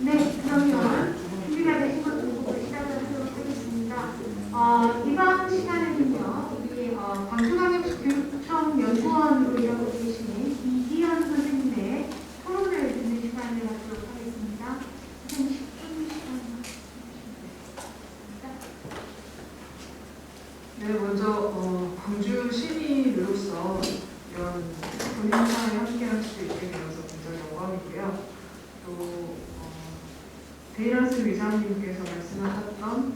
네, 그러면 준비가 되신 것 보고 시작하도록 하겠습니다. 이번 시간에는요, 우리 광주광역시교육청 연구원으로 일하고 계시는 이기현 선생님의 토론을 듣는 시간을 갖도록 하겠습니다. 선생님 10분 시간 네, 먼저 광주 시민으로서 이런 본인사에 함께할 수 있게 되어서 굉장히 영광이고요. 또 데이란스 의장님께서 말씀하셨던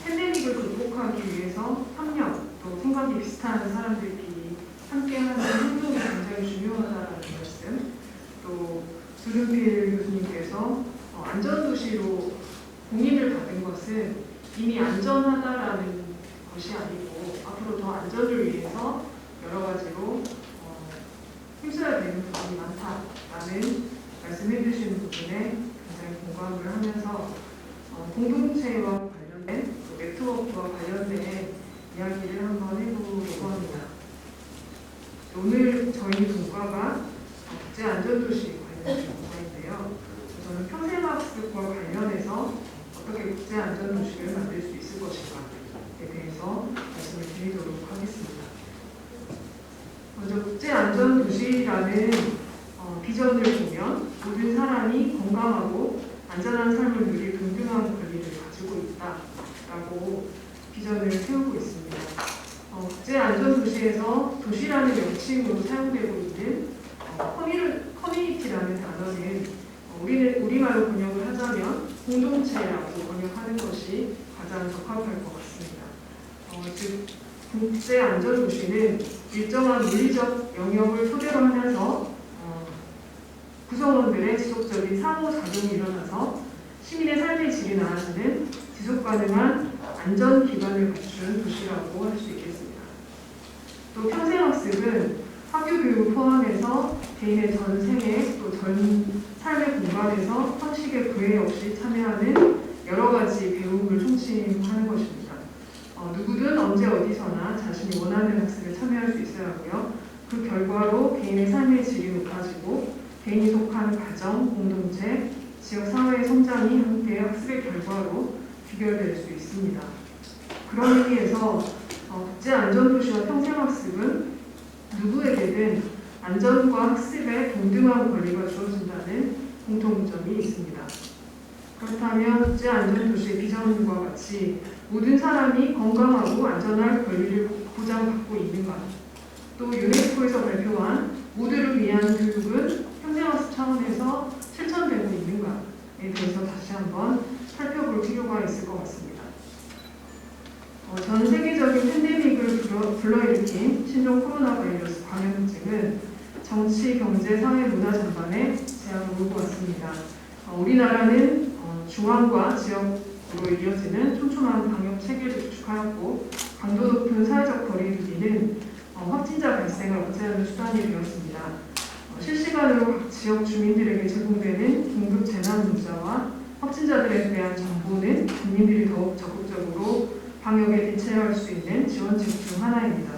팬데믹을 극복하기 위해서 협력, 또 생각이 비슷한 사람들끼리 함께하는 행동이 굉장히 중요하다는 말씀, 또 주름필 교수님께서 안전도시로 공인을 받은 것은 이미 안전하다라는 것이 아니고 앞으로 더 안전을 위해서 여러 가지로 힘써야 되는 부분이 많다라는 말씀해 주신 부분에 굉장히 공감을 하면서 공동체와 관련된 네트워크와 관련된 이야기를 한번 해보려고 합니다. 오늘 저희 분과가 국제안전도시 관련된 분과인데요. 저는 평생학습과 관련해서 어떻게 국제안전도시를 만들 수 있을 것인가에 대해서 말씀을 드리도록 하겠습니다. 먼저 국제안전도시라는 비전을 보면 모든 사람이 건강하고 안전한 삶을 누릴 동등한 권리를 가지고 있다라고 비전을 세우고 있습니다. 국제안전도시에서 도시라는 명칭으로 사용되고 있는 커뮤니티라는 단어는 우리말로 번역을 하자면 공동체라고 번역하는 것이 가장 적합할 것 같습니다. 즉 국제안전도시는 일정한 물리적 영역을 토대로 하면서 구성원들의 지속적인 상호작용이 일어나서 시민의 삶의 질이 나아지는 지속가능한 안전기반을 갖춘 도시라고 할 수 있겠습니다. 또 평생학습은 학교교육을 포함해서 개인의 전 생애 또 전 삶의 공간에서 형식의 구애 없이 참여하는 여러 가지 배움을 총칭하는 것입니다. 누구든 언제 어디서나 자신이 원하는 학습에 참여할 수 있어야 하고요. 그 결과로 개인의 삶의 질이 높아지고 개인이 속한 가정, 공동체, 지역 사회의 성장이 함께 학습의 결과로 귀결될 수 있습니다. 그런 의미에서 국제안전도시와 평생학습은 누구에게든 안전과 학습에 동등한 권리가 주어진다는 공통점이 있습니다. 그렇다면 국제안전도시의 비전과 같이 모든 사람이 건강하고 안전할 권리를 보장받고 있는가? 또 유네스코에서 발표한 모두를 위한 교육은 평생학습 차원에서 실천되고 있는가에 대해서 다시 한번 살펴볼 필요가 있을 것 같습니다. 전 세계적인 팬데믹을 불러일으킨 신종 코로나 바이러스 감염증은 정치, 경제, 사회, 문화 전반에 제약을 몰고 왔습니다. 우리나라는 중앙과 지역으로 이어지는 촘촘한 방역 체계를 구축하였고 강도 높은 사회적 거리 두기는 확진자 발생을 억제하는 수단이 되었습니다. 실시간으로 각 지역 주민들에게 제공되는 긴급 재난 문자와 확진자들에 대한 정보는 국민들이 더욱 적극적으로 방역에 대처할 수 있는 지원책 중 하나입니다.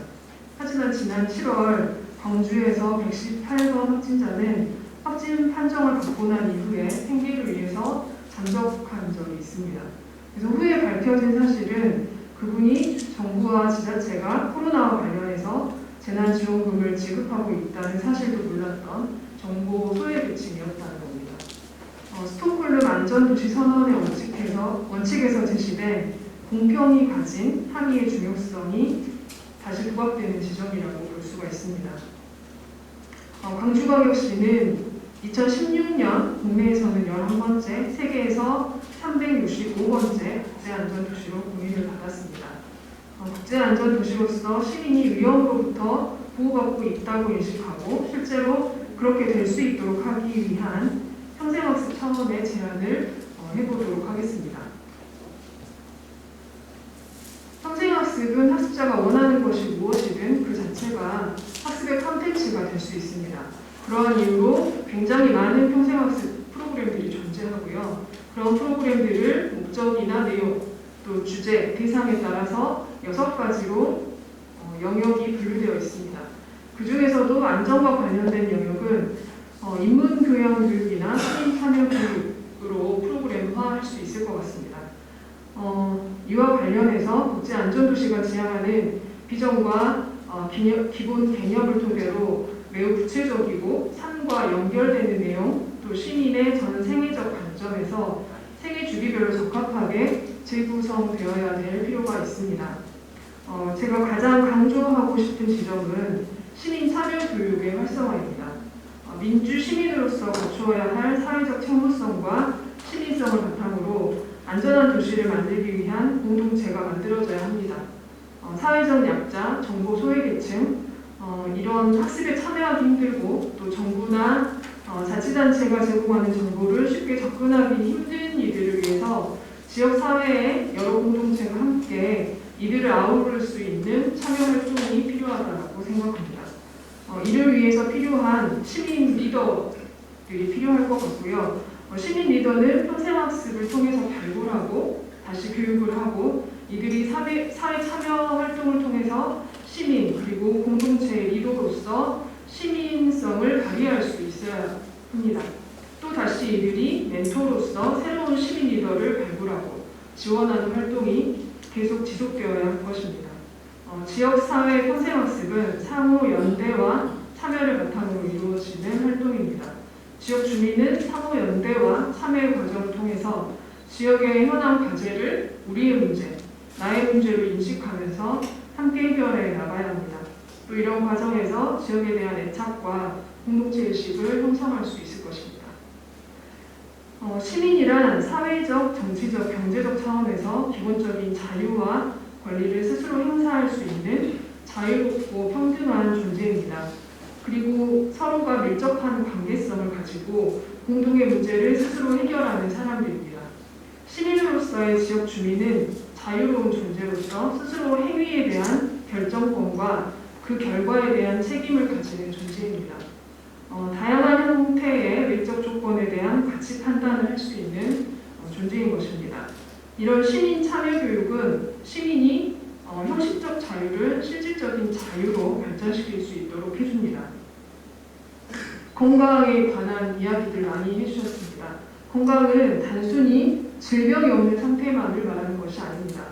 하지만 지난 7월 광주에서 118번 확진자는 확진 판정을 받고 난 이후에 생계를 위해서 잠적한 적이 있습니다. 그래서 후에 밝혀진 사실은 그분이 정부와 지자체가 코로나와 관련해서 재난지원금을 지급하고 있다는 사실도 몰랐던 정보 소외계층이었다는 겁니다. 스톡홀름 안전도시 선언의 원칙에서 제시된 공평이 가진 항의의 중요성이 다시 부각되는 지점이라고 볼 수가 있습니다. 광주광역시는 2016년 국내에서는 11번째, 세계에서 365번째 국제안전도시로 공인을 받았습니다. 국제안전도시로서 시민이 위험으로부터 보호받고 있다고 인식하고 실제로 그렇게 될 수 있도록 하기 위한 평생학습 차원의 제안을 해보도록 하겠습니다. 평생학습은 학습자가 원하는 것이 무엇이든 그 자체가 학습의 콘텐츠가 될 수 있습니다. 그러한 이유로 굉장히 많은 평생학습 프로그램들이 존재하고요. 그런 프로그램들을 목적이나 내용, 또 주제, 대상에 따라서 6가지로 영역이 분류되어 있습니다. 그 중에서도 안전과 관련된 영역은 인문교양 교육이나 시민 참여 교육으로 이와 관련해서 국제안전도시가 지향하는 비전과 기본 개념을 토대로 매우 구체적이고 삶과 연결되는 내용, 또 시민의 전 생애적 관점에서 생애 주기별로 적합하게 재구성되어야 될 필요가 있습니다. 제가 가장 강조하고 싶은 지점은 시민 참여 교육의 활성화입니다. 민주 시민으로서 갖추어야 할 사회적 책무성과 시민성을 바탕으로 안전한 도시를 만들기 위한 공동체가 만들어져야 합니다. 사회적 약자, 정보 소외계층, 이런 학습에 참여하기 힘들고 또 정부나 자치단체가 제공하는 정보를 쉽게 접근하기 힘든 이들을 위해서 지역사회의 여러 공동체가 함께 이들을 아우를 수 있는 참여 활동이 필요하다고 생각합니다. 이를 위해서 필요한 시민 리더들이 필요할 것 같고요. 시민 리더는 평생학습을 통해서 발굴하고 다시 교육을 하고 이들이 사회 참여 활동을 통해서 시민 그리고 공동체의 리더로서 시민성을 발휘할 수 있어야 합니다. 또 다시 이들이 멘토로서 새로운 시민 리더를 발굴하고 지원하는 활동이 계속 지속되어야 할 것입니다. 지역사회 평생학습은 상호 연대와 참여를 바탕으로 이루어지는 활동입니다. 지역 주민은 상호 연대와 참여 과정을 통해서 지역의 현안 과제를 우리의 문제, 나의 문제로 인식하면서 함께 해결해 나가야 합니다. 또 이런 과정에서 지역에 대한 애착과 공동체 의식을 형성할 수 있을 것입니다. 시민이란 사회적, 정치적, 경제적 차원에서 기본적인 자유와 권리를 스스로 행사할 수 있는 자유롭고 평등한 존재입니다. 그리고 서로가 밀접한 관계성을 가지고 공동의 문제를 스스로 해결하는 사람들입니다. 시민으로서의 지역 주민은 자유로운 존재로서 스스로 행위에 대한 결정권과 그 결과에 대한 책임을 가지는 존재입니다. 다양한 형태의 외적 조건에 대한 가치 판단을 할 수 있는 존재인 것입니다. 이런 시민 참여 교육은 시민이 형식적 자유를 실질적인 자유로 발전시킬 수 있도록 해줍니다. 건강에 관한 이야기들 많이 해주셨습니다. 건강은 단순히 질병이 없는 상태만을 말하는 것이 아닙니다.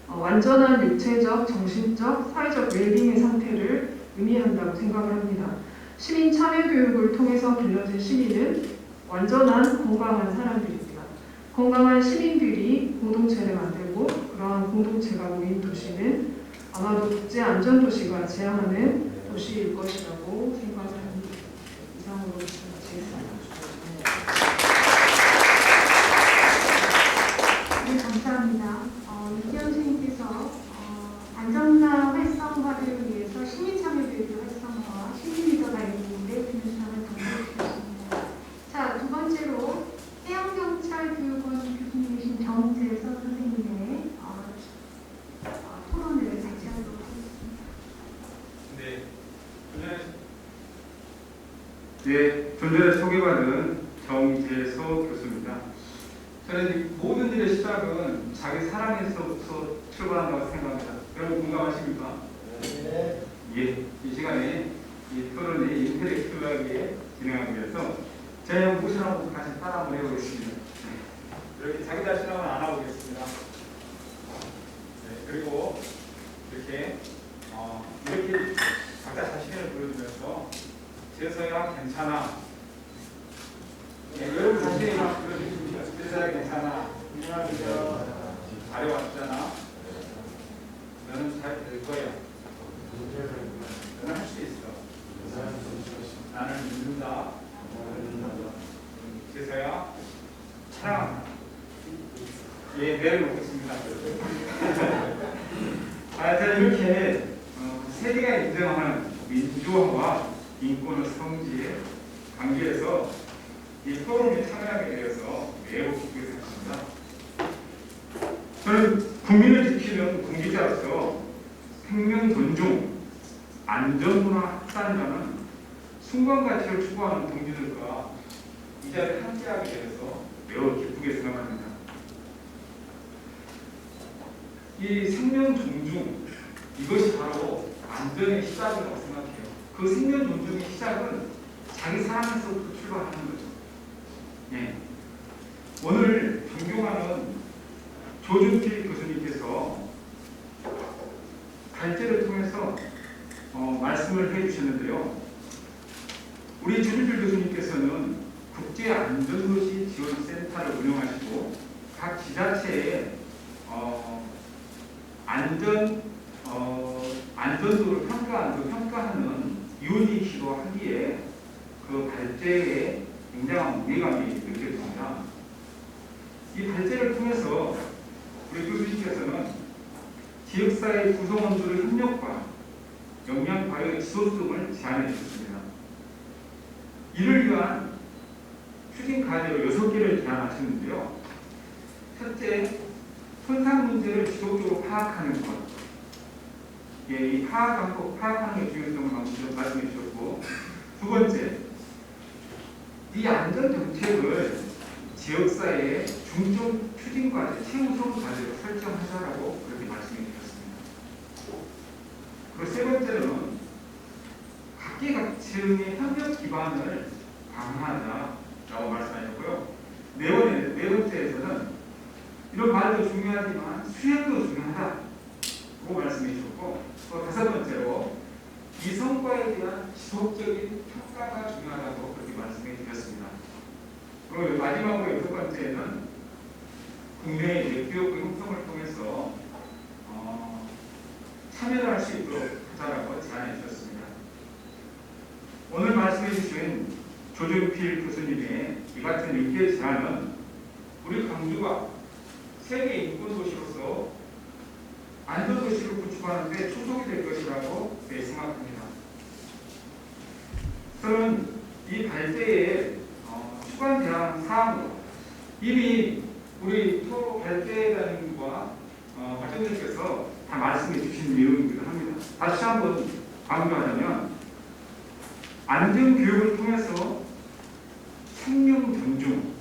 완전한 육체적, 정신적, 사회적 웰빙의 상태를 의미한다고 생각을 합니다. 시민 참여 교육을 통해서 길러진 시민은 완전한 건강한 사람들입니다. 건강한 시민들이 공동체를 만들고 그러한 공동체가 모인 도시는 아마도 국제안전도시가 지향하는 도시일 것이라고 생각을 합니다. 이상으로 마치겠습니다. 네, 감사합니다. 이기현 선생님께서 안전사 활성화를 위해서 시민 참여 교육의 활성화와 시민 리더 발굴에 중요성을 강조해주셨습니다. 자, 두 번째로 해양경찰교육원 교수님이신 정재서 선생님의 토론을 같이 하도록 하겠습니다. 네, 좀 전에 소개받은 정재서 교수입니다. 저는 모든 일의 시작은 자기 사랑에서부터 출발한다고 생각합니다. 여러분 공감하십니까? 네. 예, 이 시간에 이 토론이 인텔렉tual하게 진행하기 위해서 제가 모션하고 같이 따라 한번 해보겠습니다. 이렇게 자기 자신하고는 안 하보겠습니다. 네, 그리고 이렇게 이렇게 각자 자신을 보여주면서 재서야 괜찮아. 네, 여러분 자신이 막 보여주십니다. 재서야 괜찮아. 잘해왔잖아. 너는 잘 될 거야. 너는 할 수 있어. 나는 믿는다. 재서야 사랑한다. 예, 내려놓겠습니다. 자, 이렇게 세계가 인정하는 민주화와 인권의 성지의 관계에서 이 포럼에 참여하게 되어서 매우 기쁘게 생각합니다. 저는 국민을 지키는 공직자로서 생명 존중, 안전문화 확산이라는 순간 가치를 추구하는 동지들과 이 자리에 함께하게 되어서 매우 기쁘게 생각합니다. 이 생명 존중, 이것이 바로 안전의 시작이라고 생각해요. 그 생명 존중의 시작은 자기 사랑에서부터 출발하는 거죠. 네. 오늘 존경하는 조준필 교수님께서 운영하시고 각 지자체의 안전도를 평가하는 위원이시기도 하기에 그 발제에 굉장한 무게감이 느껴집니다. 이 발제를 통해서 우리 교수님께서는 지역사회 구성원들의 협력과 역량과의 지속성을 제안해 주셨습니다. 이를 위한 추진 과제로 6개를 제안하셨는데요. 첫째, 손상 문제를 지속적으로 파악하는 것. 이 파악하는 게 중요성을 말씀해 주셨고, 두 번째, 이 안전정책을 지역사회의 중점 추진 과제, 최우선 과제로 설정하자라고 그렇게 말씀해 주셨습니다. 그리고 세 번째로는 각계각층의 협력 기반을 강화하자라고 말씀하셨고요. 네 번째에서는 이런 말도 중요하지만 수행도 중요하다고 말씀해 주셨고, 또 다섯 번째로 이 성과에 대한 지속적인 평가가 중요하다고 그렇게 말씀해 주셨습니다. 그리고 마지막으로 여섯 번째는 국내의 넷기업의 형성을 통해서 참여를 할 수 있도록 하자라고 제안해 주셨습니다. 오늘 말씀해 주신 조준필 교수님의 이 같은 6개 제안은 우리 광주가 세계 인권도시로서 안전도시를 구축하는 데 초석이 될 것이라고 생각합니다. 저는 이 발제에 추가한 사항으로 이미 우리 토 발제단과 발전자께서 다 말씀해 주신 내용이기도 합니다. 다시 한번 강조하자면 안전교육을 통해서 생명 존중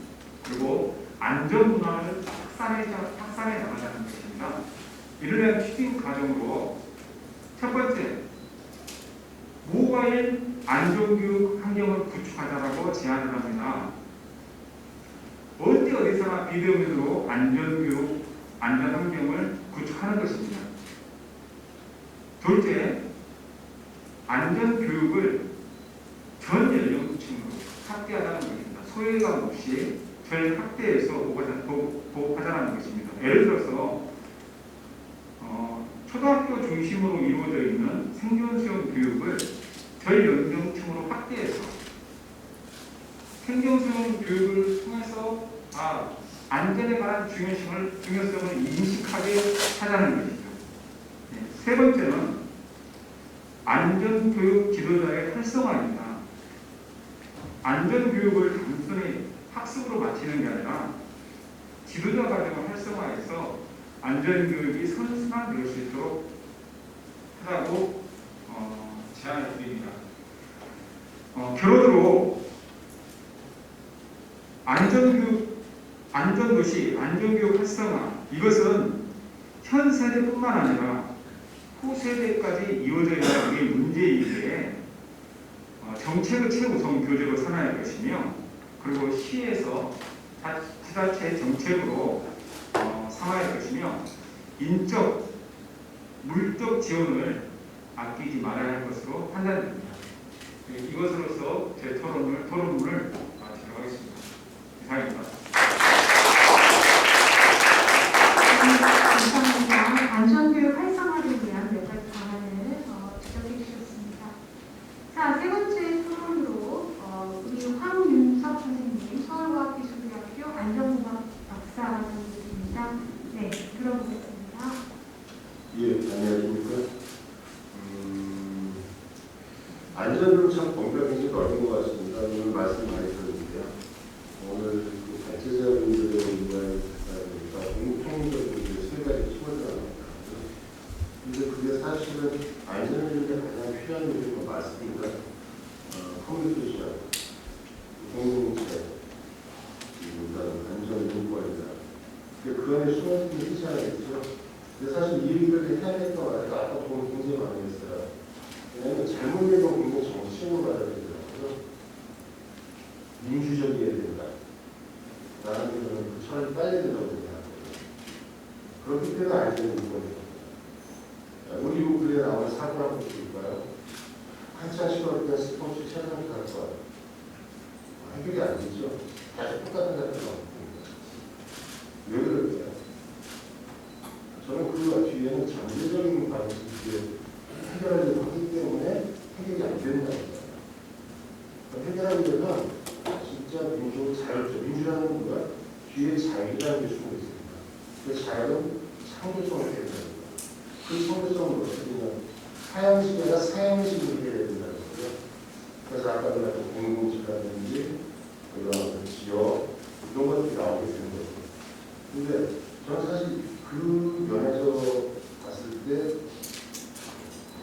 그리고 안전문화를 확산해 나가자는 것입니다. 이를 위한 추진 과정으로 첫 번째, 모바일 안전교육 환경을 구축하자라고 제안을 합니다. 어디서나 비대면으로 안전교육, 안전환경을 구축하는 것입니다. 둘째, 안전교육을 전 연령층으로 확대하자는 것입니다. 소외감 없이 전 확대해서 보호하자는 것입니다. 예를 들어서 초등학교 중심으로 이루어져 있는 생존수영 교육을 전 연령층으로 확대해서 생존수영 교육을 통해서 안전에 관한 중요성을 인식하게 하자는 것이죠. 세 번째는 안전교육 지도자의 활성화입니다. 안전교육을 단순히 학습으로 마치는 게 아니라 지도자 과정을 활성화해서 안전교육이 선순환될 수 있도록 하라고 제안을 드립니다. 결론으로 안전도시, 안전교육 활성화 이것은 현 세대뿐만 아니라 후 세대까지 이어져 있는 게 문제이기에 정책을 최우선 교재로 삼아야 할 것이며 그리고 시에서 지자체 정책으로 삼아야 할 것이며 인적, 물적 지원을 아끼지 말아야 할 것으로 판단됩니다. 이것으로서 제 토론문을 마치도록 하겠습니다. 이상입니다. 감사합니다. 안전교육 활성화를 위한 몇 가지 방안을 지적해 주셨습니다. 자, 세 번째 토론으로 우리 황윤석 선생님, 서울과학기술대학교 안전공학 박사 선생님입니다. 네, 들어보겠습니다. 예, 안녕하십니까. 안전은 참 범위가 굉장히 넓은 것 같습니다. 오늘 말씀 많이 들었는데요. 오늘 그 발제자분들의 의견을 듣다 보니까 공통적으로 세 가지 키워드가 나옵니다. 근데 그게 사실은 안전교육에 가장 필요한 요소가 맞습니다. 커뮤니케이션, 공동체, 안전 인권이다. 그 안에 숨어있는 게 있지 않겠죠? 근데 사실 이 얘기를 해야 될 거 같아요. 아까 도움 굉장히 많이 했어요. 왜냐하면 잘못된 건 굉장히 정치적으로 받아들이더라고요. 민주적이어야 된다. 나는 그 철이 빨리 된다고 생각하거든요. 그렇기 때문에 안전이 인권이거든요. 우리 글에 나오는 사고 한번 볼까요? 한참 시끄러울 때 스포츠 최상위 갈 거야. 해결이 안 되죠. 다시 똑같은 사건이 나옵니다. 잠재적인 방식으로 해결하려고 하기 때문에 해결이 안 된다는 거예요. 해결하기 위해서 진짜 민주적으로 자율적, 민주라는 거가 뒤에 자유라는 게 숨어 있습니다. 그 자유는 창조성을 해야 됩니다. 그 창조성은 어떻게 되냐면 사양식에다 사양식을 해야 된다는 거죠. 그래서 아까 말한 공동체라든지 이런 어떤 지역 이런 것들이 나오게 되는 거죠. 근데 저는 사실 그 면에서 봤을 때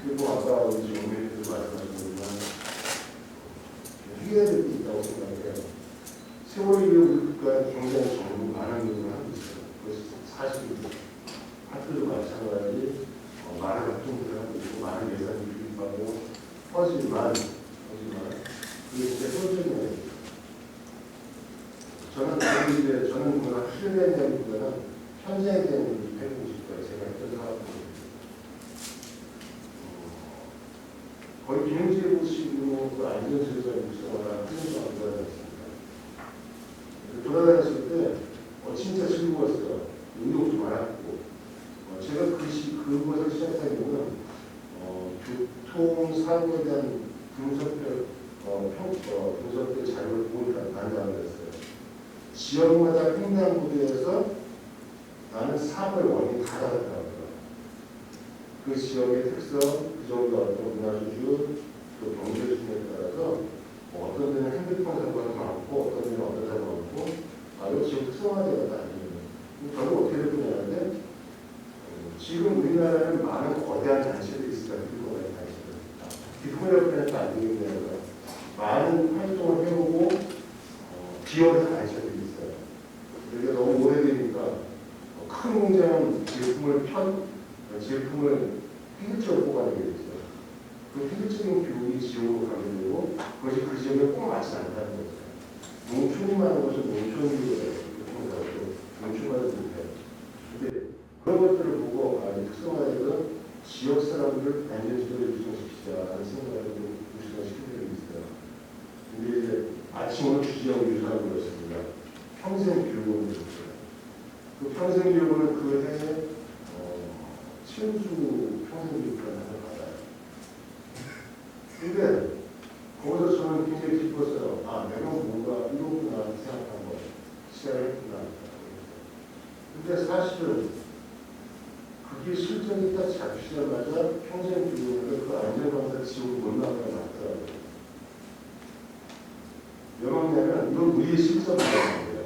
그리고 아까 우리 정부에서 말씀하신 것처럼 해결해야 될 게 있다고 생각해요. 세월이 우리가 굉장히 정부 많은 노력을 하고 있어요. 그것이 사실입니다. 학교도 마찬가지 많은 활동들을 하고 있고 많은 예산이 투입하고 하지만 그게 진짜 효율적인 거예요. 저는 뭔가 실내에 대한 보다는 현장에 대한 얘기를 해보고 싶어요. 제가 했던 사업입니다. 거의 비행기식으로 그 안전설비를 구성하거나 훈련을 돌아다녔습니다. 돌아다녔을 때 진짜 즐거웠어요. 운동도 많았고 제가 그것을 시작한 이유는 교통사고에 대한 분석별 자료를 보고 난다고 했어요. 지역마다 횡단보도에서 나는 사고의 원인이 다 다르더라고요. 그 지역의 특성, 그 정도 어떤 문화 수준, 또 경제 수준에 따라서 어떤 데는 핸드폰 사고가 많고 어떤 데는 어떤 사고가 많고 이 지역 특성화되어가 아니에요. 결국 어떻게 될 거냐는데 지금 우리나라는 많은 거대한 단체들이 있습니다. 비프로그램 단체들. 비프로그램이 안 되겠네요. 많은 활동을 해보고 기업에서 단체들이 있어요. 이게 너무 오래되니까 큰 공장은 제품을 획일적으로 뽑아내게 되죠. 그 획일적인 교육이 지역으로 가게 되고 그것이 그 지역에 꼭 맞지 않다는 거죠. 농촌이만 하는 것은 농촌교육을 농촌마다 못해요. 근데 그런 것들을 보고 특성화해서 지역 사람들을 안전지도에 유성시키자라는 생각을 유성시키는 게 있어요. 근데 이제 아침 오늘 주제하고 유사한 거였습니다. 평생 교육을 했어요. 그 평생 교육을 그 해에 친수 평생교육이라는 걸 받아요. 근데 거기서 저는 굉장히 기뻤어요. 내가 뭔가 이렇구나 생각한 거 시작을 했구나. 근데 사실은 그게 실전이 딱 잡히자마자 평생교육을 그 안전방사 지옥을 못 나가게 맞더라고요. 왜 그러냐면 이건 우리의 실전이라는 거예요.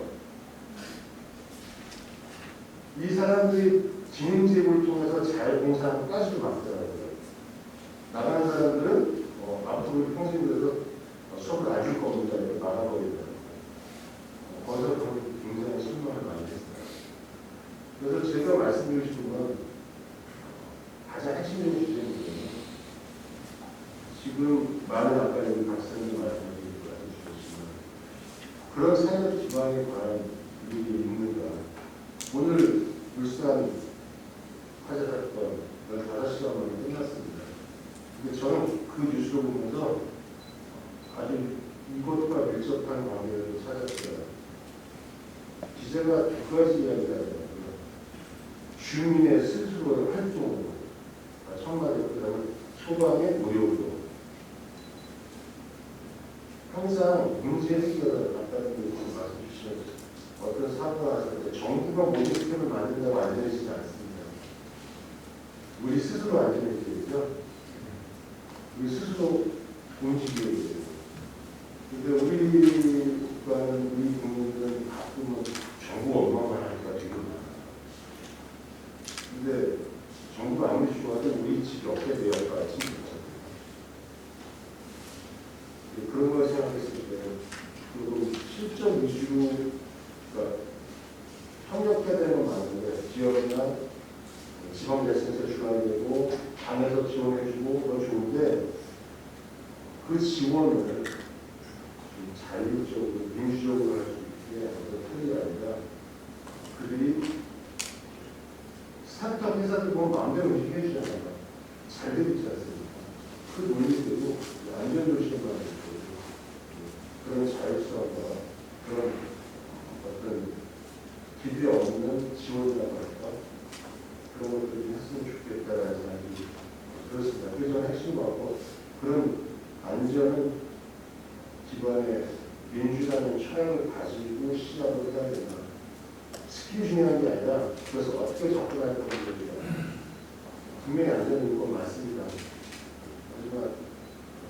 이 사람들이 진행제보를 통해서 잘 공사하고까지도 막더라고요. 나가는 사람들은 앞으로 평생에서 수업을 안 줄 겁니다. 이렇게 막아버리더라고요. 거기서 굉장히 실망을 많이 했어요. 그래서 제가 말씀드리고 싶은 건 가장 핵심적인 주제거든요. 지금 많은 아까 여기 박사님 말씀해주셨지만 그런 사회적 기반에 관한 일이 있는가. 오늘 울산 화재 사건 15시간 만에 끝났습니다. 근데 저는 그 뉴스를 보면서 아주 이것과 밀접한 관계를 찾았어요. 기자가 두 가지 이야기를 하더라고요. 주민의 스스로의 활동으로, 천만에 그다음에 소방의 노력으로 항상 문제 해결을 간단히 말씀 주시면 어떤 사고가 났을 때 정부가 모니터링을 만든다고 안전해지지 않습니다. 우리 스스로 안전해지겠죠. 우리 스스로 움직여야 돼요. 근데 우리 국민들은 가끔은 정부가 얼마나 하니까 지금 근데 정부가 아무리 좋아도 우리 집이 어떻게 되어야 할까 싶습니다. 그런 걸 생각했을 때 그리고 실전 위주가 협력해야 되는 건 맞는데 지역이나 지방자치에서 주관이 되고 당에서 지원해주고 그건 좋은데 그 지원을 좀 자율적으로 민주적으로 할 수 있게 어떤 틀이 아니라 그들이 스타트업 회사들 보면 마음대로 움직여 주잖아요. 잘 되고 있지 않습니까? 그 논리대로 안전조심만 있고 그런 자율성과 그런 어떤 기대 없는 지원이라고 할까? 그런 것들을 좀 했으면 좋겠다라는 생각이 들었습니다. 그게 저는 핵심 같고, 그런 안전은 기반에 민주라는 철학을 가지고 시작을 해야 된다. 스킬이 중요한 게 아니라 그래서 어떻게 접근할 건지입니다. 분명히 안전은 건 맞습니다. 하지만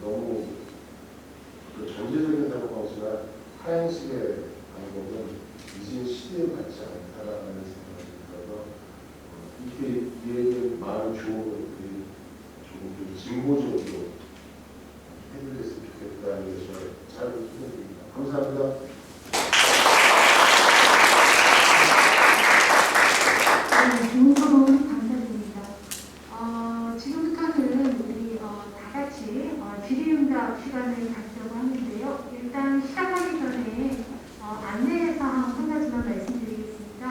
너무 그 전제적인 사고 방식이나 하향식의 방법은 이제 시대에 맞지 않다라는 생각이 들어서 이렇게 이해된 마음 주목을 조금 좀 진보적으로 해드렸으면 좋겠다는 게 저의 짧은 소견입니다. 감사합니다. 네, 좋은 토론 감사드립니다. 지금부터는 우리 다 같이 질의응답 시간을 갖려고 하는데요. 일단 시작하기 전에 안내해서 한 가지만 말씀드리겠습니다.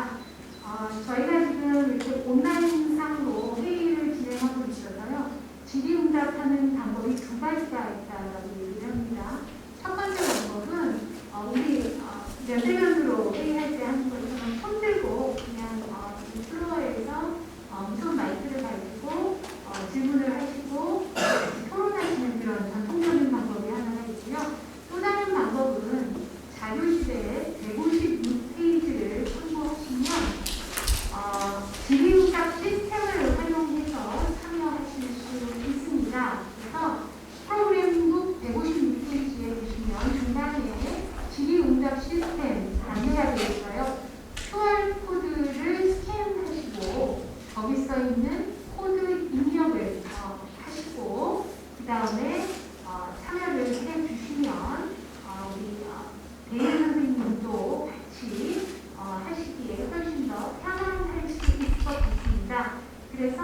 저희가 지금 이렇게 온라인상으로 회의를 진행하고 있어서요. 질의응답하는 방법이 두 가지가 있다고 얘기를 합니다. 첫 번째 방법은 우리 면대면으로 회의할 때 하는 것처럼 손 들고 그냥 이 플로어에서 무선 마이크를 가지고 질문을 하시고 토론하시는 그런 전통적인 방법이 하나가 있고요. 또 다른 방법은 자료실에 156페이지를 참고하시면 질의응답 시스템을 활용해서 참여하실 수 있습니다. 그래서 프로그램북 156페이지에 보시면 중간에 질의응답 시스템 안내가 되어 있어요. QR코드를 스캔하시고 거기 써 있는 코드 입력을 하시고 그 다음에 참여를 해주시면 우리 대인 선생님도 같이 하시기에 훨씬 더 편안할 수 있을 것 같습니다. 그래서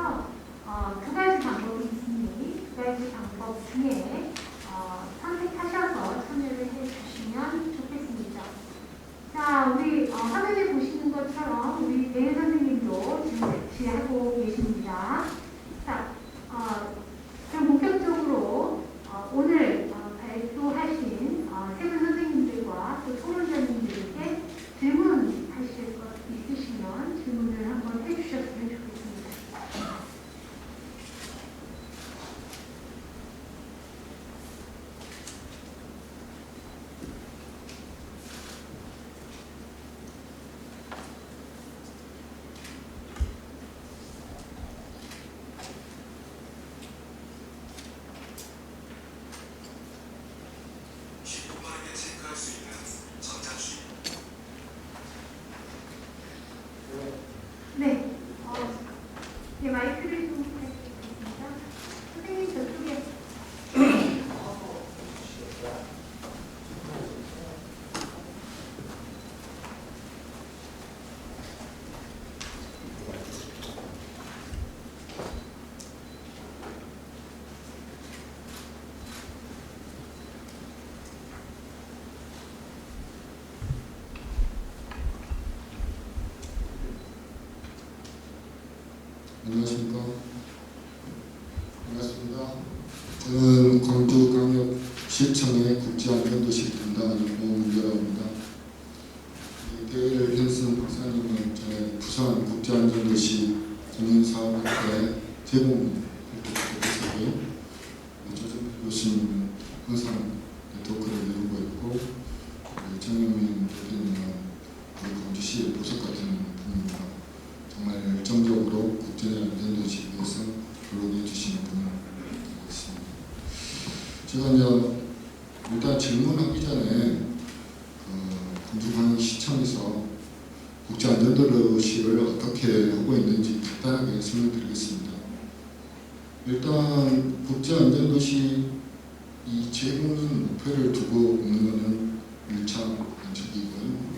두 가지 방법이 있으니 두 가지 방법 중에 선택하셔서 참여를 해주시면 좋겠습니다. 자, 우리 화면에 보시는 것처럼 우리 대인 선생님도 지금 같이 하고 계십니다. 자, 그럼 본격적으로 오늘 발표하신 세 분 선생님들과 또 토론자님들께 질문하실 것 있으시면 질문을 한번 해주셨으면 좋겠습니다. 쉽고 빠르게 체크할 수 있는 전자주의. 네, 마이크를 좀 부탁드리겠습니다. 선생님 저쪽에. 안녕하십니까. 반갑습니다. 저는 광주광역시청의 국제안전도시 담당하는 오문규라고 합니다. 이 대회를 펼친 박사님은 저의 부산 국제안전도시 공인사업학과의 제공 활동을 조정 교수님은 항상 토크를 이루고 있고 정영민 대표님은 우리 광주시의 보석 같은 분입니다. 정말 열정적으로 국제안전도시를 위해서 노력해 주시는 분을 알겠습니다. 제가 이제 일단 질문하기 전에 광주광역시청에서 국제안전도시를 어떻게 하고 있는지 간단하게 설명드리겠습니다. 일단 국제안전도시 이 제공인 목표를 두고 있는 것은 1차 원칙이고요.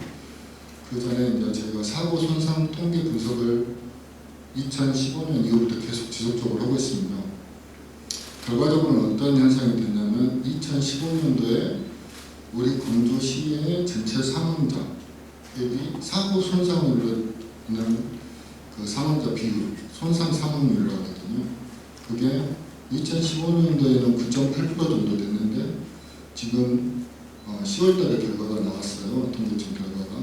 그 전에 이제 저희가 사고 손상 통계 분석을 2015년 이후부터 계속 지속적으로 하고 있습니다. 결과적으로는 어떤 현상이 됐냐면 2015년도에 우리 광주시의 전체 사망자 대비 사고 손상으로 인한 그 사망자 비율, 손상 사망률이라고 하거든요. 그게 2015년도에는 9.8% 정도 됐는데 지금 10월달에 결과가 나왔어요. 통계청 결과가.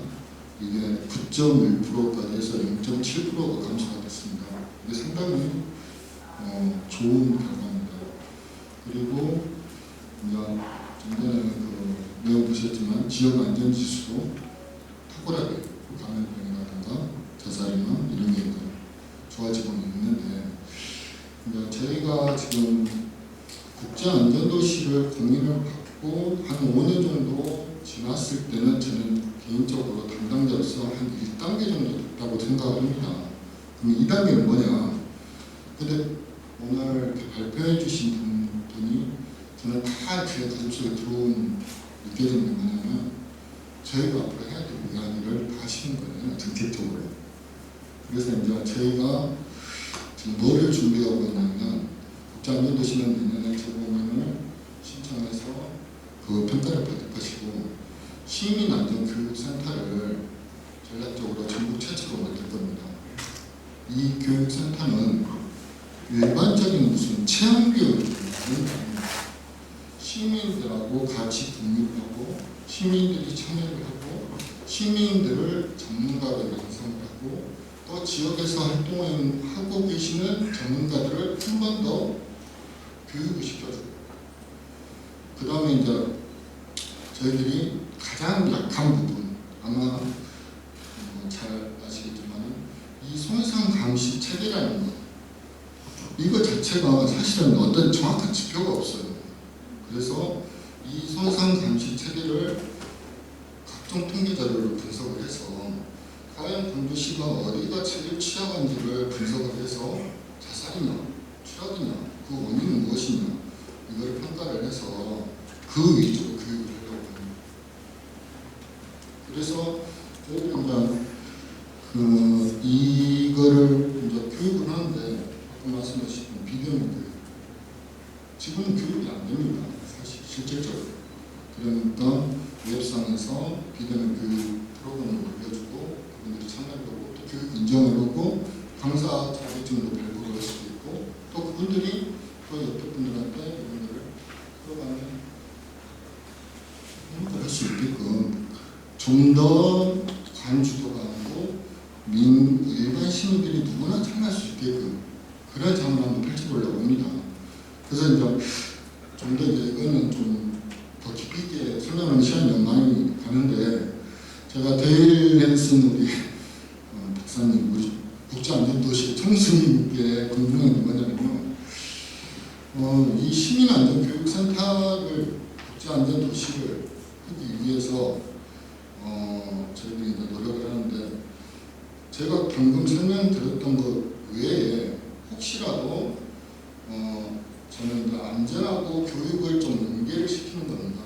이게 9.1%까지 해서 0.7%가 감소가 됐습니다. 이게 상당히 좋은 결과입니다. 그리고 이제 좀 전에 그 내용 보셨지만 지역 안전 지수도 탁월하게 감염병이라든가 자살이나 이런 게 좋아지고 있는데, 이제 저희가 지금 국제안전도시를 공인을 받고 한 5년 정도 지났을 때는 저는 개인적으로 담당자로서 한 1단계 정도 됐다고 생각을 합니다. 그럼 2단계는 뭐냐? 근데 오늘 이렇게 발표해 주신 분이 저는 다 제 가슴속에 들어온 느껴지는 게 뭐냐면 저희가 앞으로 해야 될 이야기를 다 하시는 거예요, 정책적으로. 그래서 이제 저희가 지금 뭐를 준비하고 있냐면 국제안전도시는 내년에 재보면을 신청해서 그 평가를 받을 것이고, 시민안전교육센터를 전략적으로 전국 최초로 만들 겁니다. 이 교육센터는 일반적인 무슨 체험교육이 아닙니다. 시민들하고 같이 독립하고 시민들이 참여를 하고 시민들을 전문가로 양성을 하고 또 지역에서 활동하고 계시는 전문가들을 한 번 더 교육을 시켜주고, 그 다음에 이제 저희들이 가장 약한 부분, 아마 잘 아시겠지만 이 손상 감시 체계라는 것, 이거 자체가 사실은 어떤 정확한 지표가 없어요. 그래서 이 손상 감시 체계를 각종 통계 자료를 분석을 해서 과연 광주시가 어디가 제일 취약한지를 분석을 해서 자살이냐, 추락이냐, 그 원인은 무엇이냐, 이걸 평가를 해서 그 위주로 교육을 하려고 합니다. 그래서 저희들은 이거를 이제 교육을 하는데 아까 말씀하신 비대면 교육, 지금은 교육이 안 됩니다. 사실 실질적으로. 그러니까 웹상에서 비대면 교육 프로그램을 올려주고 그분들이 참여를 하고 또 교육 인정을 하고 강사 자격증도 발부를 할 수도 있고, 또 그분들이 또 옆에 분들한테 이분들을 프로그램을 할 수 있게끔 좀 더 관주도가 하고 일반 시민들이 누구나 참여할 수 있게끔 그런 장을 한번 펼쳐보려고 합니다. 그래서 이제 좀 더 이거는 좀 더 깊이 있게 설명하는 시간이 많이 가는데, 제가 데일 앤슨 우리 박사님, 우리 국제안전도시 총수님께 궁금한 게 뭐냐면요, 이 시민안전교육센터를 국제안전도시를 하기 위해서 저희들이 이제 노력을 하는데, 제가 방금 설명드렸던 것 외에 혹시라도 저는 이제 안전하고 교육을 좀 연계를 시키는 겁니다.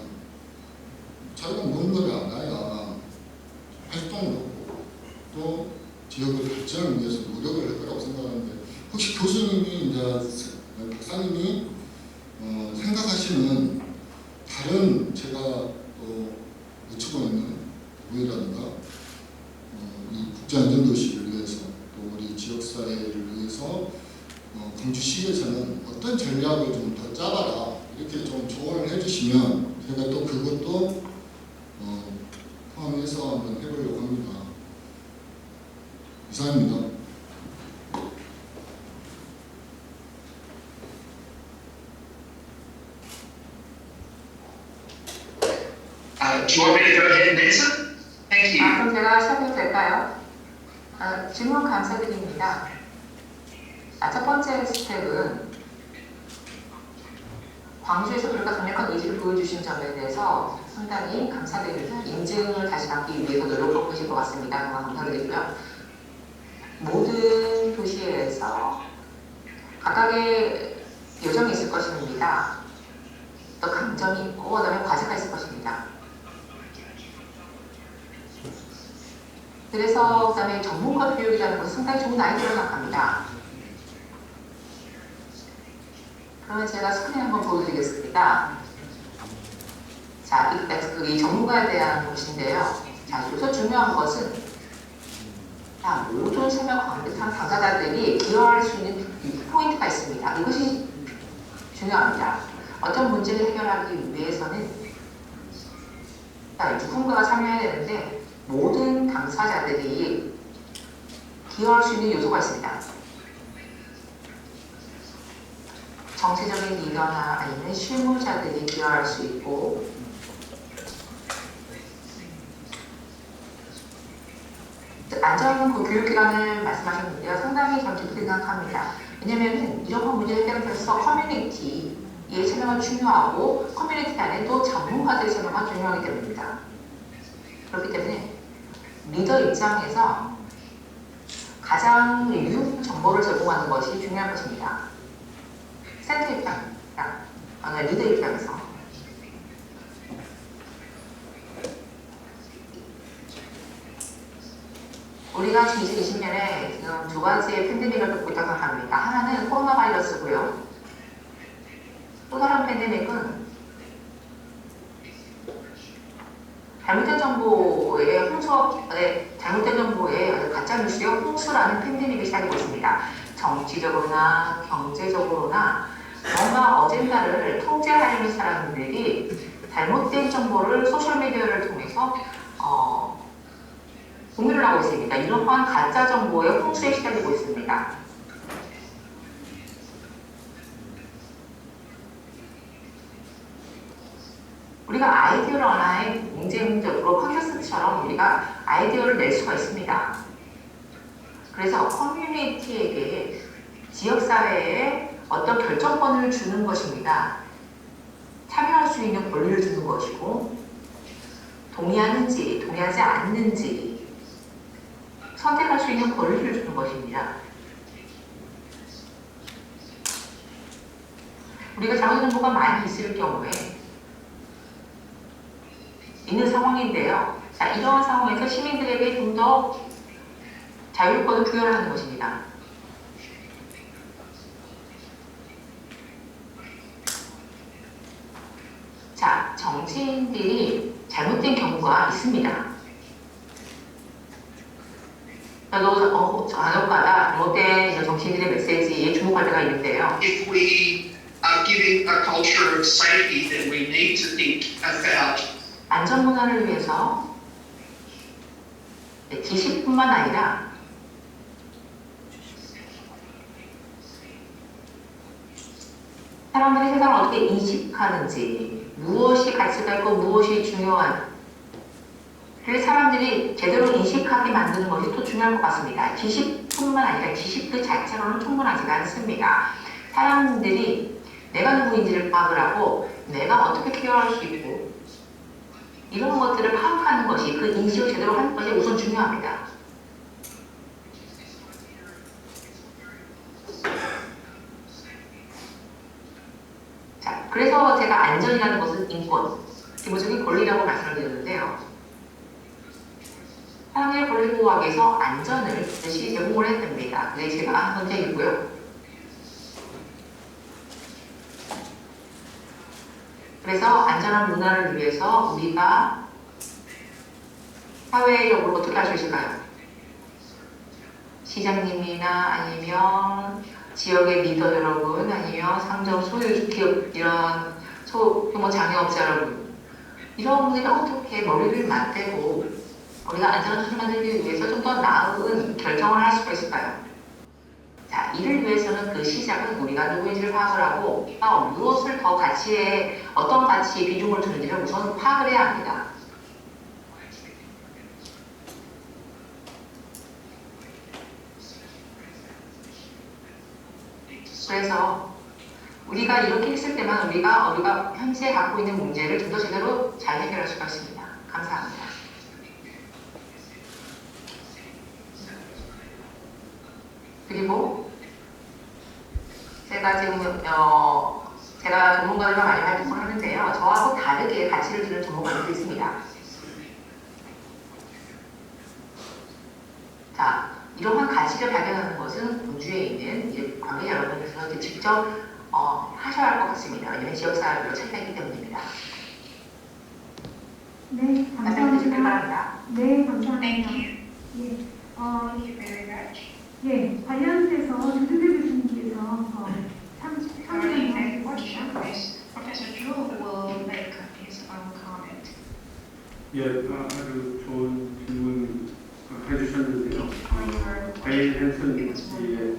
자기가 뭔가를 알아야 활동을 하고 또 지역의 발전을 위해서 노력을 할 거라고 생각하는데, 혹시 교수님이 이제 박사님이 생각하시는 다른 제가 또 놓치고 있는 부분이라든가 이 국제안전도시를 위해서 또 우리 지역사회를 위해서 광주시에서는 어떤 전략을 좀 더 짜봐라 이렇게 좀 조언을 해주시면 제가 또 그것도 포함해서 한번 해보려고 합니다. 이상입니다. Do you want me to go ahead, Nathan? Thank you. 그럼 제가 시작해도 될까요? 질문 감사드립니다. 첫 번째 스텝은 광주에서 그렇게 강력한 의지를 보여주신 점에 대해서 상당히 감사드립니다. 인증을 다시 받기 위해서 노력하고 계실 것 같습니다. 정말 감사드리고요. 모든 도시에서 각각의 요정이 있을 것입니다. 또 강점이 있고 그다음에 과제가 있을 것입니다. 그래서 그다음에 전문가 교육이라는 것은 상당히 좋은 아이디어로 생각합니다. 그러면 제가 스크린 한번 보여드리겠습니다. 자, 이 전문가에 대한 것인데요. 자, 여기서 중요한 것은 모든 참여 당사자들이 기여할 수 있는 포인트가 있습니다. 이것이 중요합니다. 어떤 문제를 해결하기 위해서는 누군가가 참여해야 되는데 모든 당사자들이 기여할 수 있는 요소가 있습니다. 정치적인 리더나 아니면 실무자들이 기여할 수 있고, 안전 그 교육기관을 말씀하셨는데요. 상당히 저는 깊게 생각합니다. 왜냐하면 이런 문제를 해결해서 커뮤니티의 참여가 중요하고 커뮤니티 안에 또 전문가들의 참여가 중요하기 때문입니다. 그렇기 때문에 리더 입장에서 가장 유용한 정보를 제공하는 것이 중요한 것입니다. 센터 입장, 리더 입장에서. 우리가 2020년에 지금 두 가지의 팬데믹을 겪고 있다고 생각합니다. 하나는 코로나 바이러스고요. 또 다른 팬데믹은 잘못된 정보의 가짜뉴스의 홍수라는 팬데믹이 시작되고 있습니다. 정치적으로나 경제적으로나 뭔가 어젠다를 통제하려는 사람들이 잘못된 정보를 소셜미디어를 통해서 공유를 하고 있습니다. 이러한 가짜 정보의 홍수에 시달리고 있습니다. 우리가 아이디어를 하나의 경쟁적으로 콘테스트처럼 우리가 아이디어를 낼 수가 있습니다. 그래서 커뮤니티에게 지역사회에 어떤 결정권을 주는 것입니다. 참여할 수 있는 권리를 주는 것이고, 동의하는지 동의하지 않는지 선택할 수 있는 권리를 주는 것입니다. 우리가 잘못된 정보가 많이 있을 경우에 있는 상황인데요. 자, 이러한 상황에서 시민들에게 좀 더 자율권을 부여를 하는 것입니다. 자, 정치인들이 잘못된 경우가 있습니다. 간혹가다 잘못된 정치인들의 메시지에 주목할 때가 있는데요. If we are giving a culture of safety, then we need to think about 안전문화를 위해서 지식뿐만 아니라 사람들이 세상을 어떻게 인식하는지, 무엇이 가치가 있고 무엇이 중요한, 그래서 사람들이 제대로 인식하게 만드는 것이 또 중요할 것 같습니다. 지식뿐만 아니라 지식 그 자체로는 충분하지가 않습니다. 사람들이 내가 누구인지를 파악을 하고 내가 어떻게 케어할 수 있고 이런 것들을 파악하는 것이, 그 인식을 제대로 하는 것이 우선 중요합니다. 자, 그래서 제가 안전이라는 것은 인권, 기본적인 권리라고 말씀을 드렸는데요. 사람의 권리 보호하기 위해서 안전을 반드시 제공을 해야 됩니다. 그게 제가 한 선택이고요. 그래서 안전한 문화를 위해서 우리가 사회적으로 어떻게 할 수 있을까요? 시장님이나 아니면 지역의 리더 여러분, 아니면 상점 소유 기업, 이런 소규모 장애업자 여러분, 이런 분들이 어떻게 머리를 맞대고 우리가 안전한 도시를 만들기 위해서 좀 더 나은 결정을 할 수가 있을까요? 자, 이를 위해서는 그 시작은 우리가 누구인지를 파악을 하고 무엇을 더 가치에, 어떤 가치에 비중을 두는지를 우선 파악을 해야 합니다. 그래서 우리가 이렇게 했을 때만 우리가 현재 갖고 있는 문제를 좀 더 제대로 잘 해결할 수가 있습니다. 감사합니다. 그리고 제가 지금 제가 전문가들과 많이 활동을 하는데요. 저하고 다르게 가치를 두는 전문가들도 있습니다. 자, 이러한 가치를 발견하는 것은 본주에 있는 관계자 여러분께서 직접 하셔야 할 것 같습니다. 왜냐하면 지역사회별로 차이가 있기 때문입니다. 네, 답변해 주길 감사합니다. 바랍니다. 네, 감사합니다. Thank you. 예, Thank you very much. 예, 관련돼서 조승대 교수님께서 Regarding 참여를 that question, 해주셨습니다. Professor Zhu will make his own comment. 아주 좋은 질문 해주셨는데요. 데일 헨슨 씨의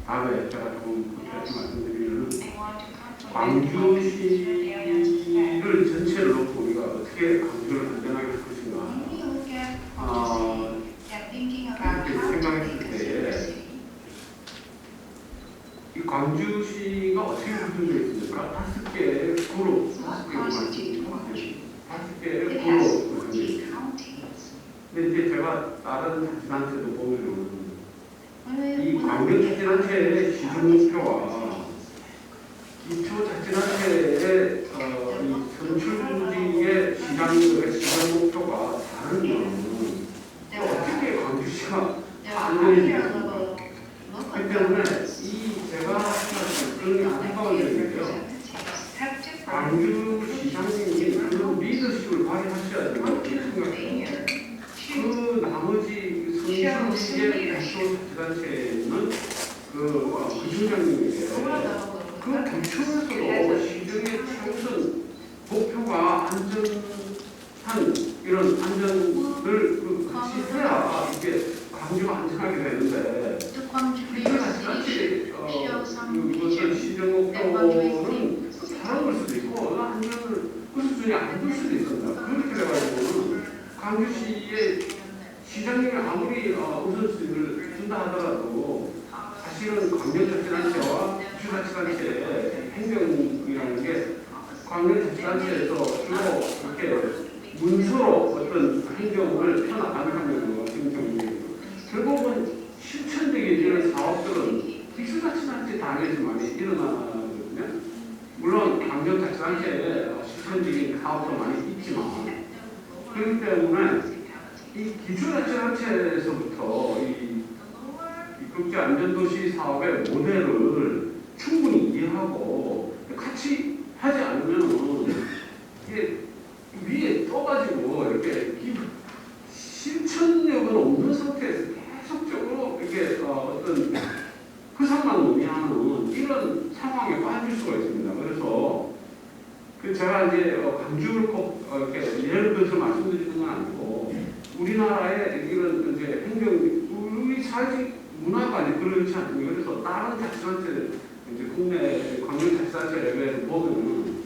다음에 제가 좀 다시 말씀드리면 광주시를 전체를 놓고 우리가 어떻게 광주를 안전하게 할 것인가 이렇게 생각했을 때에 이 광주시가 어떻게 구성되어 있습니까? 5개의 그룹, 5개의 그룹 구성되어 있습니다. 근데 이제 제가 다른 자치단체도 보면 이 광역자치단체의 시정 목표와 기초자치단체의 이 선출직의 시장들의 시정 목표가 다르면 어떻게 광주시가 안전이 되겠습니까? 그렇기 때문에 이 제가 그런 안타까운 점인데요. 광주시장님이 그런 리더십을 발휘하셔야 되고 생각합니다. 그 나머지 선출직의 기초자치단체는 그 부총장님이에요. 그 부처에서도 시정의 최우선 목표가 안전한 이런 안전을 같이 해야 이게 광주가 안전하게 되는데 기초자치단체 이것을 시정 목표는 다른 걸 수도 있고 안전을 그 수준이 안 될 수도 있습니다. 그렇게 돼가지고는 광주시의 시장님이 아무리 우선순위를 준다 하더라도 사실은 광역자치단체와 기초자치단체의 행정이라는 게 광역자치단체에서 주로 이렇게 문서로 어떤 행정을 펴나가는 행정이에요. 결국은 실천적인 이런 사업들은 기초자치단체 단위에서만 일어나거든요. 물론 광역자치단체에 실천적인 사업도 많이 있지만 그렇기 때문에 이 기초자치단체에서부터 이 국제안전도시 사업의 모델을 충분히 이해하고 같이 하지 않으면 이게 위에 떠가지고 이렇게 실천력은 없는 상태에서 계속적으로 이렇게 어떤 허상만 논의하는 이런 상황에 빠질 수가 있습니다. 그래서 제가 이제 광주를 꼭 이렇게 예를 들어서 말씀드리는 건 아니고 우리나라의 이런 이제 행정 우리 사회적 문화가 이제 그렇지 않습니까? 그래서 다른 자치단체 이제 국내 광역자치단체 레벨을 보면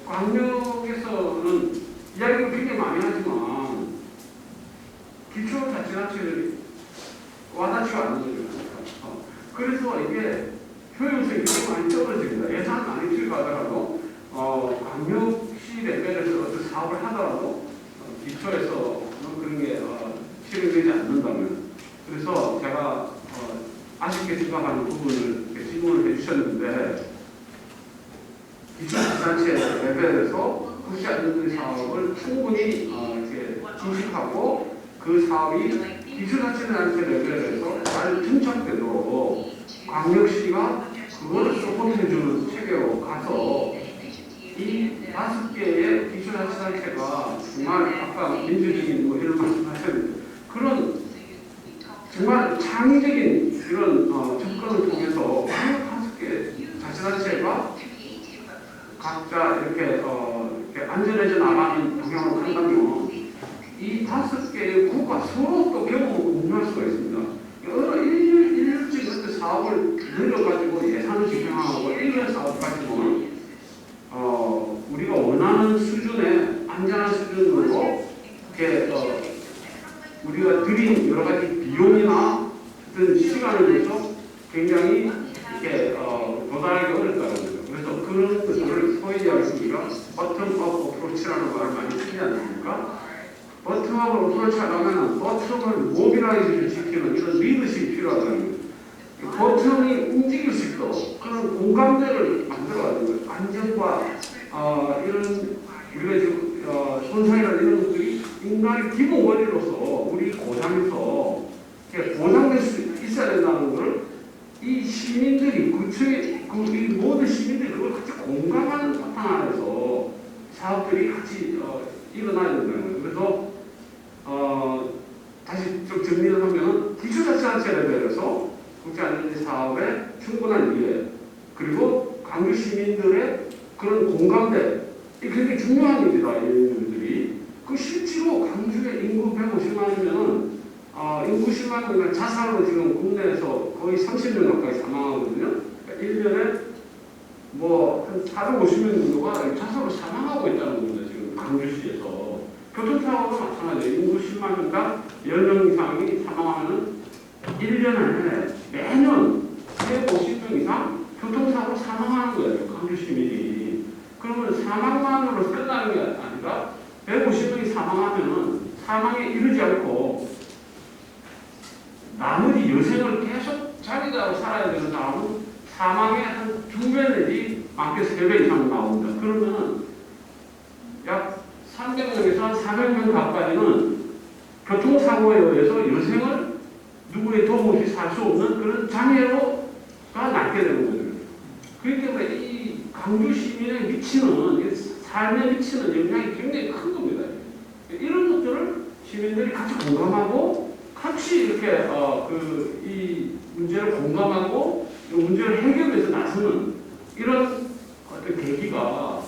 광역에서는 이야기를 굉장히 많이 하지만 기초자치단체를 와닿지가 않는 거죠. 그래서 이게 효용성이 굉장히 많이 떨어집니다. 예산 많이 투입하더라도 광역시 레벨에서 어떤 사업을 하더라도 기초에서 그런 게 실행되지 않는다면 그래서 제가 아쉽게 생각하는 부분을 질문을 해주셨는데 기초자치단체 레벨에서 국제안전도시 사업을 충분히 이렇게 인식하고 그 사업이 기초자치단체 레벨에서 잘 정착되도록 광역시가 그걸 서포트해주는 체계로 가서 이 5개의 기초자치단체가 정말 아까 민주적인 뭐 이런 말씀하셨는데 그런 정말 창의적인 이런 접근을 통해서 광역 5개 자치단체가 각자 이렇게 안전해져 나가는 방향으로 간다면 이 5개의 구가 서로 또 경험을 공유할 수가 있습니다. 여러 일률적인 어떤 사업을 늘려가지고 예산을 집행하고 1년 사업 가지고는 우리가 원하는 수준의 안전한 수준으로 이렇게 우리가 들인 여러 가지 비용이나 어떤 시간을 위해서 굉장히 이렇게 도달하기 어렵다는 거죠. 그래서 그런 것들을 소위 우리가 버텀업 어프로치라는 말을 많이 쓰지 않습니까? 버텀업을 어프로치 하려면 버텀을 모빌라이즈를 지키는 이런 리더십이 필요하다는 거예요. 버텀이 움직일 수 있도록 그런 공감대를 만들어야 되는 거예요. 안전과 이런 우리가 지금 손상이나 이런 것들이 인간의 기본 원리로서 우리 고장에서 보장될 수 있어야 된다는 것을 이 시민들이 이 모든 시민들이 그걸 같이 공감하는 바탕 안에서 사업들이 같이 일어나야 된다는 거예요. 그래서 다시 좀 정리를 하면 기초자치단체 레벨에서 국제안전도시 사업의 충분한 이해 그리고 광주 시민들의 그런 공감대 이게 굉장히 중요한 일이다, 이 일들이. 그 실제로 광주의 인구 150만이면 인구 10만이면 자살로 지금 국내에서 거의 30명 가까이 사망하거든요. 그러니까 1년에 뭐 한 450명 정도가 자살로 사망하고 있다는 겁니다. 지금 광주시에서. 교통사고도 마찬가지예요. 인구 10만인가 10명 이상이 사망하면 1년에 매년 150명 이상 교통사고로 사망하는 거예요. 광주 시민이. 그러면 사망만으로 끝나는 게 아니라 150명이 사망하면 사망에 이르지 않고 나머지 여생을 계속 자기가 살아야 되는 사람은 사망의 한 2배 내지 많게 3배 이상 나옵니다. 그러면 약 300명에서 한 400명 가까이는 교통사고에 의해서 여생을 누구의 도움 없이 살 수 없는 그런 장애로가 남게 되는 거죠. 그렇기 때문에 이 광주 시민의 미치는, 삶에 미치는 영향이 굉장히 큰 겁니다. 이런 것들을 시민들이 같이 공감하고 같이 이렇게 이 문제를 공감하고 이 문제를 해결해서 위해서 나서는 이런 어떤 계기가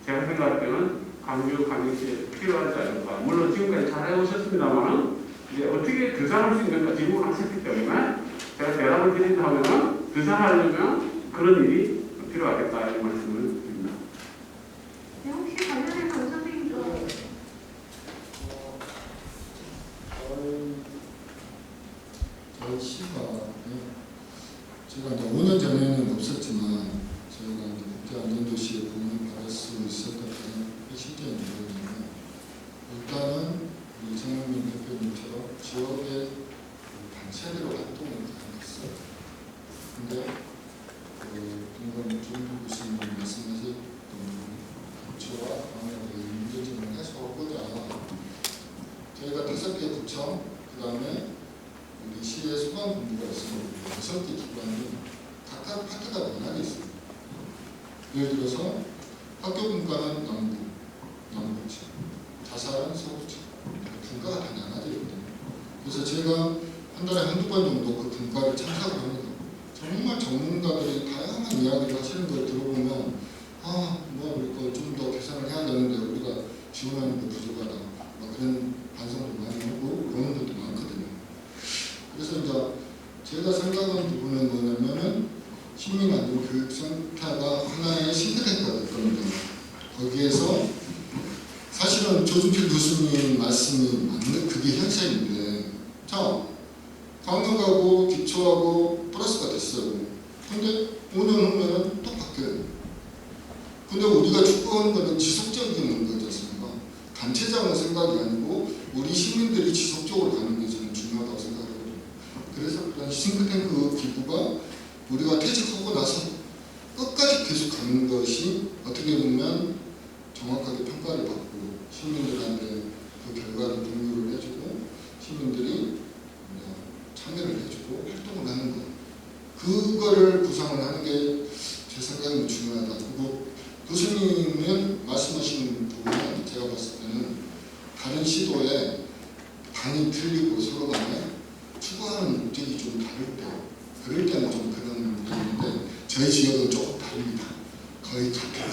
제가 생각할 때는 광주시에 필요하지 않을까. 물론 지금까지 잘 해오셨습니다만 이제 어떻게 더 잘할 수 있는가 질문을 하셨기 때문에 제가 대답을 드린다면 더 잘하려면 그런 일이 필요하겠다 이런 말씀을 드립니다. 네, 혹시 관련해서 오 선생님도 저희 시가 제가 이제 5년 전에는 없었지만 저희가 이제 국제안전도시에 공을 받을 수 있었던 핵심적인 부분이면 일단은 우리 정영민 대표님처럼 지역의 단체대로 활동을 하겠어요. 근데 김건준 교수님 말씀하신 부처와 방역의 문제점을 해소하고자 저희가 5개 부처 그 다음에 우리 시의 소방 본부가 있습니다. 6개 기관이 각각 파트가 나눠져 있습니다. 예를 들어서 학교 분과는 남부처, 자살은 서구처, 분과가 다 나눠져 있거든요. 그래서 제가 한 달에 한두 번 정도 그 분과를 참석을 합니다. 정말 전문가들이 다양한 이야기를 하시는 걸 들어보면 우리 좀 더 개선을 해야 되는데 우리가 지원하는 게 부족하다. 그런 반성도 많이 하고 그런 것도 많거든요. 그래서 이제 제가 생각하는 부분은 뭐냐면은 시민안전교육센터가 하나의 싱크탱크가 될 겁니다. 거기에서 사실은 조준필 교수님 말씀이 맞는 그게 현실인데 자 강력하고 기초하고 플러스가 됐어요. 근데 5년 후면은 또 바뀌어요. 근데 우리가 추구하는 것은 지속적인 거지 않습니까? 단체장의 생각이 아니고 우리 시민들이 지속적으로 가는 게 저는 중요하다고 생각하거든요. 그래서 그런 싱크탱크 기구가 우리가 퇴직하고 나서 끝까지 계속 가는 것이 어떻게 보면 정확하게 평가를 받고 시민들한테 그 결과를 공유를 해주고 시민들이 참여를 해주고 활동을 하는 것 그거를 구상을 하는 게 제 생각에는 중요하다. 그리고 교수님은 말씀하시는 부분은 제가 봤을 때는 다른 시도에 반이 틀리고 서로 간에 추구하는 목적이 좀 다를 때 그럴 때는 좀 그런 문제인데 저희 지역은 조금 다릅니다. 거의 같아요.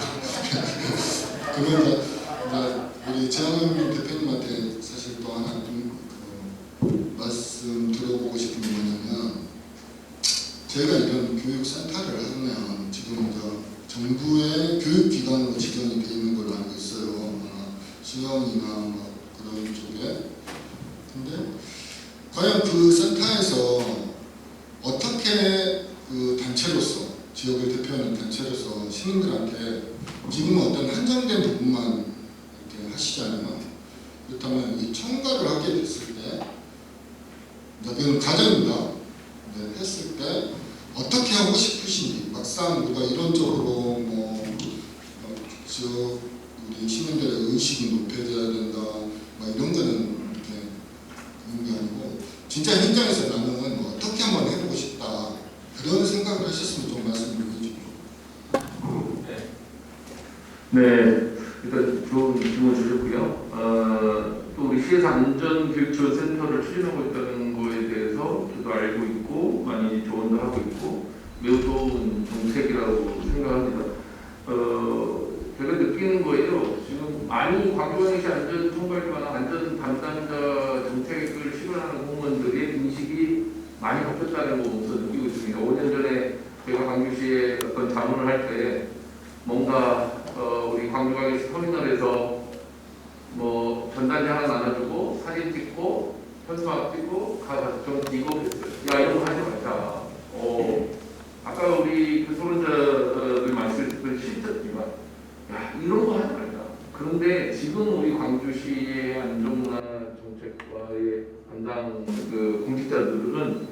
그러면 이제 우리 재영민 대표님한테 사실 또 하나 말씀 들어보고 싶은 게 뭐냐면 저희가 이런 교육센터를 하면 지금 이제 정부의 교육기관으로 지정이 되어 있는 걸로 알고 있어요. 수영이나 그런 쪽에. 근데 과연 그 센터에서 어떻게 그 단체로서 지역을 대표하는 단체로서 시민들한테 지금 어떤 한정된 부분만 이렇게 하시지 않으면 그렇다면 이 청가를 하게 됐을 때 이건 가정입니다. 했을 때 어떻게 하고 싶으신지 막상 우리가 이론적으로 우리 시민들의 의식이 높여져야 된다 이런 거는 이렇게 그런 게 아니고 진짜 현장에서 나는 어떻게 한번 해보고 싶다 그런 생각을 하셨으면 좀 말씀을 해주십시오. 네, 일단 좋은 질문 주셨고요. 또 우리 시에서 안전교육지원센터를 추진하고 있다는 거에 대해서 저도 알고 있고 많이 조언도 하고 있고 매우 좋은 정책이라고 생각합니다. 하는 공무원들의 인식이 많이 바뀌었다는 것으로 느끼고 있습니다. 5년 전에 저희가 광주시에 어떤 자문을 할 때 뭔가 우리 광주광역시 터미널에서 뭐 전단지 하나 나눠주고 사진 찍고 현수막 찍고 가서 좀 이거 야 이런 거 하지 말자. 아까 우리 그 토론자들 말씀을 듣고 싫었지만 야 이런 거 하지 말자. 그런데 지금 우리 광주시의 안전문화 정책과의 담당 그 공직자들은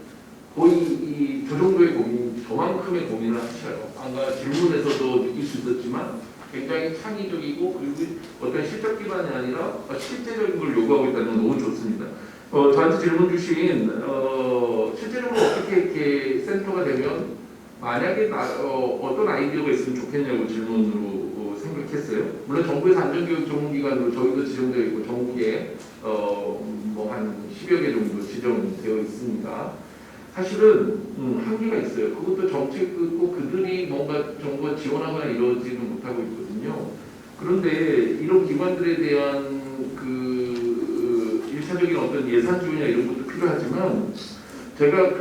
거의 이 저 정도의 고민, 저만큼의 고민을 하셔요. 아까 질문에서도 느낄 수 있었지만 굉장히 창의적이고 그리고 어떤 실적 기반이 아니라 실제적인 걸 요구하고 있다는 건 너무 좋습니다. 저한테 질문 주신 실제적으로 어떻게 이렇게 센터가 되면 만약에 어떤 아이디어가 있으면 좋겠냐고 질문으로 생각했어요. 물론 정부에서 안전교육 전문기관으로 저희도 지정되어 있고 전국에 뭐 한 10여 개 정도 지정되어 있습니다. 사실은 한계가 있어요. 그것도 정책 꼭 그들이 뭔가 정부가 지원하거나 이러지는 못하고 있거든요. 그런데 이런 기관들에 대한 그 1차적인 어떤 예산 지원이나 이런 것도 필요하지만 제가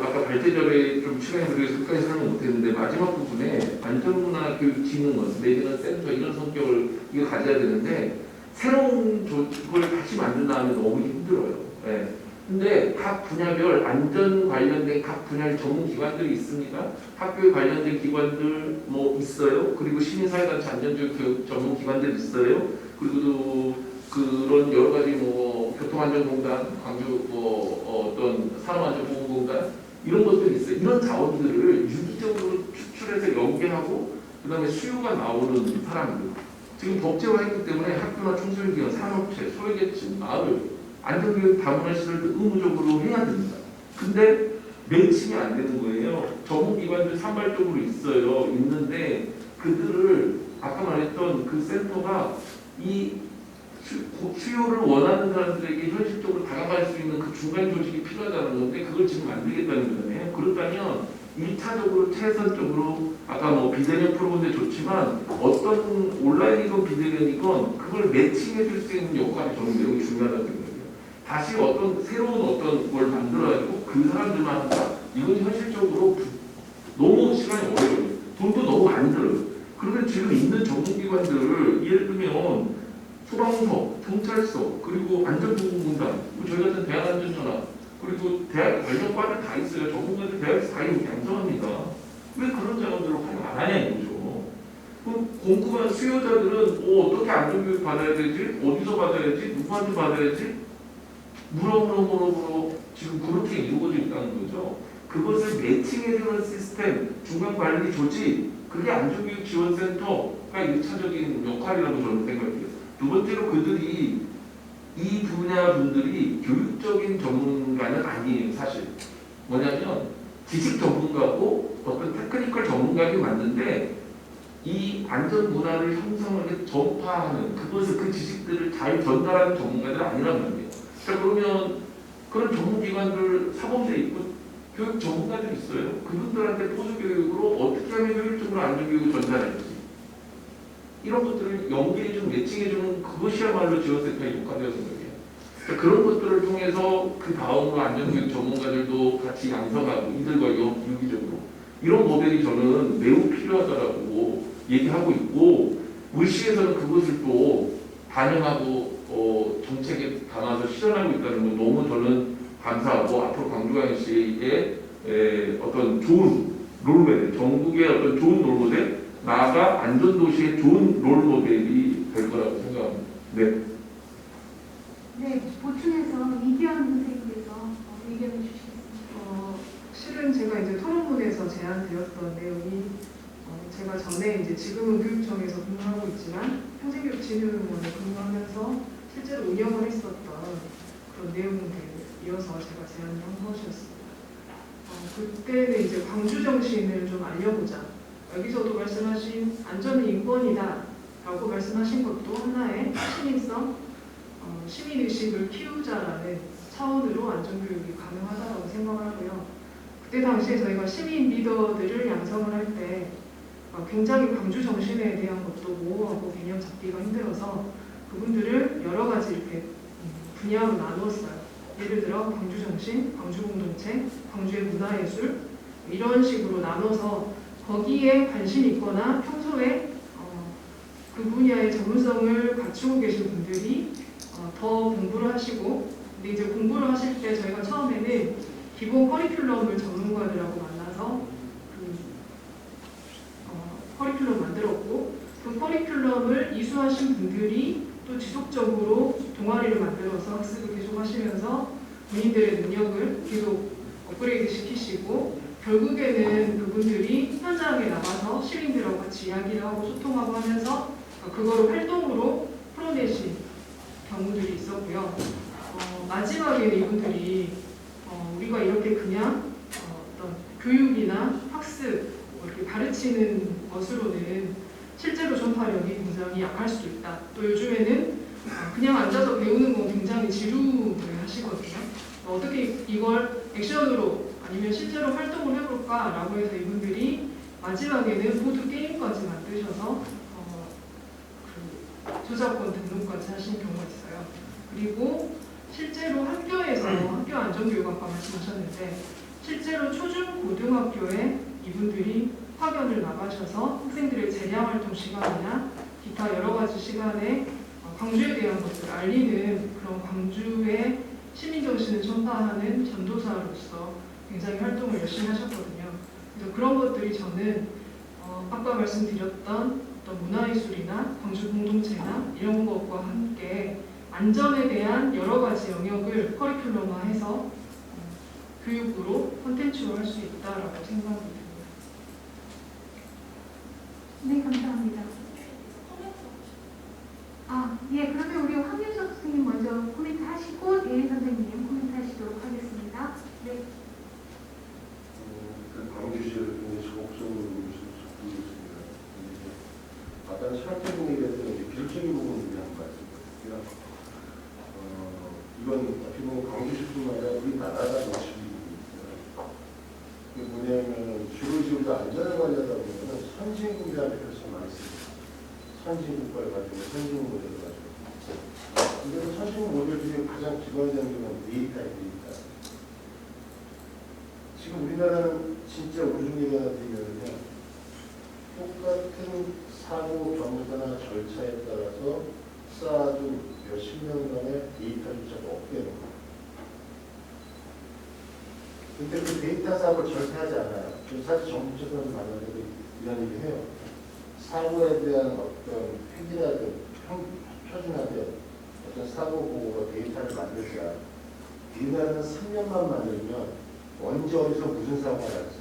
아까 발제절에 좀 시간이 걸려서 끝까지 설명 못했는데 마지막 부분에 안전문화교육진흥원 내지는 센터 이런 성격을 이거 가져야 되는데 새로운 그걸 다시 만든다면 너무 힘들어요. 네. 근데 각 분야별 안전 관련된 각 분야의 전문 기관들이 있습니다. 학교에 관련된 기관들 뭐 있어요. 그리고 시민사회단체 안전교육 전문 기관들 있어요. 그리고 또 그런 여러 가지 뭐 교통안전공단, 광주 뭐 어떤 산업안전보건공단 이런 것들이 있어요. 이런 자원들을 유기적으로 추출해서 연계하고 그다음에 수요가 나오는 사람들. 지금 법제화했기 때문에 학교나 청소년기관, 산업체, 소외계층, 마을 안전교육 다문화 시설도 의무적으로 해야 됩니다. 근데 매칭이 안 되는 거예요. 전문기관들 산발적으로 있어요. 있는데 그들을 아까 말했던 그 센터가 이 수요를 원하는 사람들에게 현실적으로 다가갈 수 있는 그 중간 조직이 필요하다는 건데 그걸 지금 만들겠다는 거잖아요. 그렇다면 1차적으로 최선적으로 아까 뭐 비대면 프로그램도 좋지만 어떤 온라인이건 비대면이건 그걸 매칭해 줄 수 있는 역할이 저는 매우 중요하다고 생각해요. 다시 어떤 새로운 어떤 걸 만들어가지고 그 사람들만 한다. 이건 현실적으로 너무 시간이 오래 걸려요. 돈도 너무 안 들어요. 그런데 지금 있는 전문기관들을 예를 들면 소방서, 경찰서, 그리고 안전보건공단, 저희 같은 대한안전전화, 그리고 대학 관련 과들 다 있어요. 전문가들 대학에서 다 이렇게 양성합니다. 왜 그런 자원들을 활용 안 하냐 이거죠. 그럼 공급한 수요자들은 어떻게 안전교육 받아야 되지? 어디서 받아야지? 누구한테 받아야지? 물어 지금 그렇게 이루어지고 있다는 거죠. 그것을 매칭해주는 시스템, 중간관리 조직, 그게 안전교육지원센터가 1차적인 역할이라고 저는 생각해요. 두 번째로 그들이 이 분야 분들이 교육적인 전문가는 아니에요. 사실 뭐냐면 지식 전문가고 어떤 테크니컬 전문가긴 맞는데 이 안전 문화를 형성하게 전파하는 그것을 그 지식들을 잘 전달하는 전문가들은 아니란 말이에요. 자 그러면 그런 전문기관들 사범대 있고 교육 전문가들이 있어요. 그분들한테 포수교육으로 어떻게 하면 효율적으로 안전교육을 전달할지 이런 것들을 연계해주는 매칭해주는 그것이야말로 지원센터의 역할이라고 생각해요. 그러니까 그런 것들을 통해서 그 다음으로 안전교육 전문가들도 같이 양성하고 이들과 유기적으로 이런 모델이 저는 매우 필요하다라고 얘기하고 있고 우리 시에서는 그것을 또 반영하고 정책에 담아서 실현하고 있다는 건 너무 저는 감사하고 앞으로 광주광역시의 어떤 좋은 롤모델, 전국의 어떤 좋은 롤모델, 나아가 안전도시의 좋은 롤모델이 될 거라고 생각합니다. 네. 네, 보충해서 이기현 선생님께서 의견을 주시겠습니다. 실은 제가 이제 토론문에서 제안드렸던 내용이 제가 전에 이제 지금은 교육청에서 근무하고 있지만 평생교육진흥원에 근무하면서 실제로 운영을 했었던 그런 내용들이어서 제가 제안을 한 것이었습니다. 그때는 이제 광주 정신을 좀 알려보자. 여기서도 말씀하신 안전이 인권이다 라고 말씀하신 것도 하나의 시민성, 시민의식을 키우자라는 차원으로 안전교육이 가능하다고 생각을 하고요. 그때 당시에 저희가 시민 리더들을 양성을 할 때 굉장히 광주 정신에 대한 것도 모호하고 개념 잡기가 힘들어서 그분들을 여러 가지 이렇게 분야로 나누었어요. 예를 들어 광주 정신, 광주 공동체, 광주의 문화예술 이런 식으로 나눠서 거기에 관심 있거나 평소에 그 분야의 전문성을 갖추고 계신 분들이 더 공부를 하시고, 근데 이제 공부를 하실 때 저희가 처음에는 기본 커리큘럼을 전문가들하고 만나서 커리큘럼 만들었고, 그 커리큘럼을 이수하신 분들이 또 지속적으로 동아리를 만들어서 학습을 계속 하시면서 본인들의 능력을 계속 업그레이드 시키시고, 결국에는 그분들이 현장에 나가서 시민들하고 같이 이야기를 하고 소통하고 하면서 그거를 활동으로 풀어내신 경우들이 있었고요. 마지막에는 이분들이 우리가 이렇게 그냥 어떤 교육이나 학습 이렇게 가르치는 것으로는 실제로 전파력이 굉장히 약할 수도 있다. 또 요즘에는 그냥 앉아서 배우는 건 굉장히 지루해 하시거든요. 어떻게 이걸 액션으로 아니면 실제로 활동을 해볼까라고 해서 이분들이 마지막에는 보드 게임까지 만드셔서 저작권 등록까지 하신 경우가 있어요. 그리고 실제로 학교에서 학교 안전교육학과 말씀하셨는데 실제로 초중 고등학교에 이분들이 파견을 나가셔서 학생들의 재량활동 시간이나 기타 여러 가지 시간에 광주에 대한 것들을 알리는 그런 광주의 시민정신을 전파하는 전도사로서 굉장히 활동을 열심히 하셨거든요. 그래서 그런 것들이 저는 아까 말씀드렸던 어떤 문화예술이나 광주 공동체나 이런 것과 함께 안전에 대한 여러 가지 영역을 커리큘럼화해서 교육으로 콘텐츠로 할 수 있다라고 생각이 듭니다. 네, 감사합니다. 예, 그러면 우리 황윤석 선생님 먼저 코멘트 하시고 대인 선생님 코멘트 하시도록 하겠습니다. 네. 광주시를 굉장히 적극적으로 적극적으로 있습니다. 아까 시각적인 얘기했던 기술적인 부분을 위한 말씀드릴게요. 이건 어떻게 보면 광주시뿐만 아니라 우리나라가 놓치고 있어요. 그게 뭐냐면 주로 지금 안전을 관리하다 보면 선진국들한테 훨씬 많이 씁니다. 선진국가를 가지고 선진국 모델을 가지고. 근데 선진국 모델 중에 가장 기본적인 건 데이터예요, 데이터. 지금 우리나라는 진짜 우중이 하나 되면요, 똑같은 사고 경사나 절차에 따라서 쌓아둔 몇십 년간의 데이터조차가 없게 되는 거예요. 근데 그 데이터 사고를 절대 하지 않아요. 사실 정부처럼 만나도 이런 얘기 해요. 사고에 대한 어떤 획일화된, 표준화된 어떤 사고 보고가 데이터를 만들자. 우리나라는 3년만 만들면 언제 어디서 무슨 사고가 날지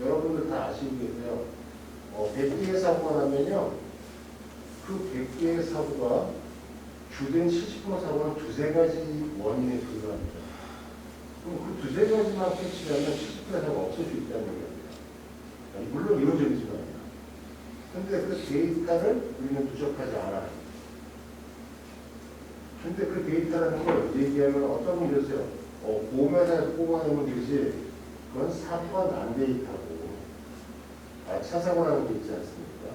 여러분들 다 아시고 계세요. 100개의 사고가 나면요, 그 100개의 사고가 주된 70% 사고는 두세 가지 원인에 불과합니다. 그럼 그 두세 가지만 캐치하면 70% 사고가 없어질 수 있다는 얘기예요. 물론 이론적이지만요. 근데 그 데이터를 우리는 누적하지 않아요. 근데 그 데이터라는 걸 얘기하면 어떤 분이 그러세요. 보면에서 뽑아내면 되지. 그건 사고가 난 데이터고. 알차 사고라는 게 있지 않습니까?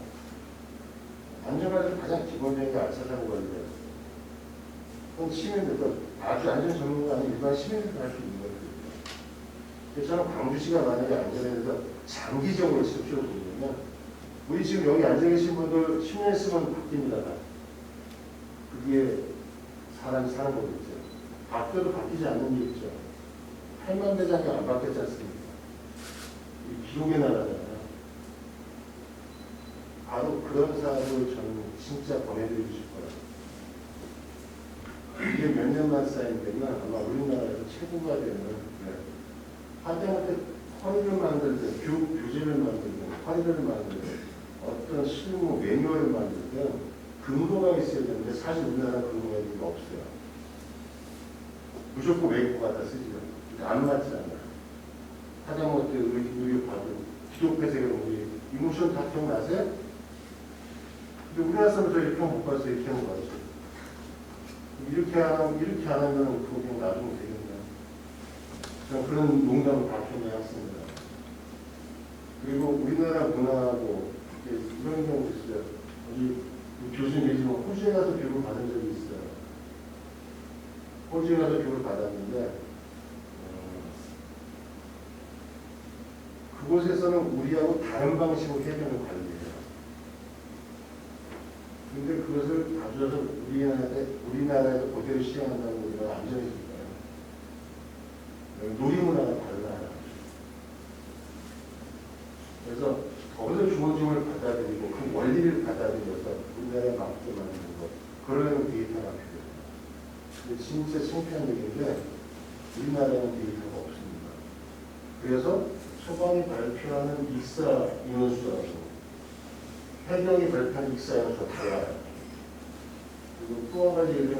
안전관리 가장 기본적인 게 알차 사고 관리예요. 그건 시민들도 아주 안전 전문가 아닌 일반 시민들도 할 수 있는 거예요. 그래서 저는 광주시가 만약에 안전에 대해서 장기적으로 지속적으로 보면 우리 지금 여기 앉아 계신 분들 10년 있으면 바뀝니다. 그게 사람이 사는 거겠죠. 바뀌어도 바뀌지 않는 게 있죠. 8만 대장이 안 바뀌었지 않습니까? 이 기록의 나라잖아요. 바로 그런 사람을 저는 진짜 보내드리고 싶어요. 이게 몇 년만 쌓이면 아마 우리나라에서 최고가 되는, 하다못해 허리를 만들 때, 교재를 만들 때, 허리를 만들 때, 어떤 실무 매뉴얼을 만들 때 근거가 있어야 되는데 사실 우리나라 근거가 없어요. 무조건 외국 갖다 쓰지요. 안 맞지 않아요. 하다못해 의료 받은 기독회색으로 우리 이모션 다 기억나세요? 근데 우리나라 사람들 이렇게 못 봤어요. 이렇게 못 봤어요. 이렇게 안 하면 그게 나중에 되겠네요. 저는 그런 농담을 밝혀내왔습니다. 그리고 우리나라 문화하고 이런 경우도 있어요. 우리 교수님 얘기지만 호주에 가서 교육을 받은 적이 있어요. 호주에 가서 교육을 받았는데 그곳에서는 우리하고 다른 방식으로 해야 되는 관리예요. 근데 그것을 가져와서 우리나라에서 그대로 시행한다는 게 우리가 안전해질까요? 놀이문화가 달라요. 그래서 거기서 주어짐을 받아들이고 그 원리를 받아들여서 우리나라에 맞게 만드는 것, 그런 데이터가 필요해요. 근데 진짜 창피한 얘기인데 우리나라에는 데이터가 없습니다. 그래서 소방이 발표하는 익사 인원수하고 해경이 발표하는 익사 인원수가 달라요. 그리고 또 한 가지 얘기는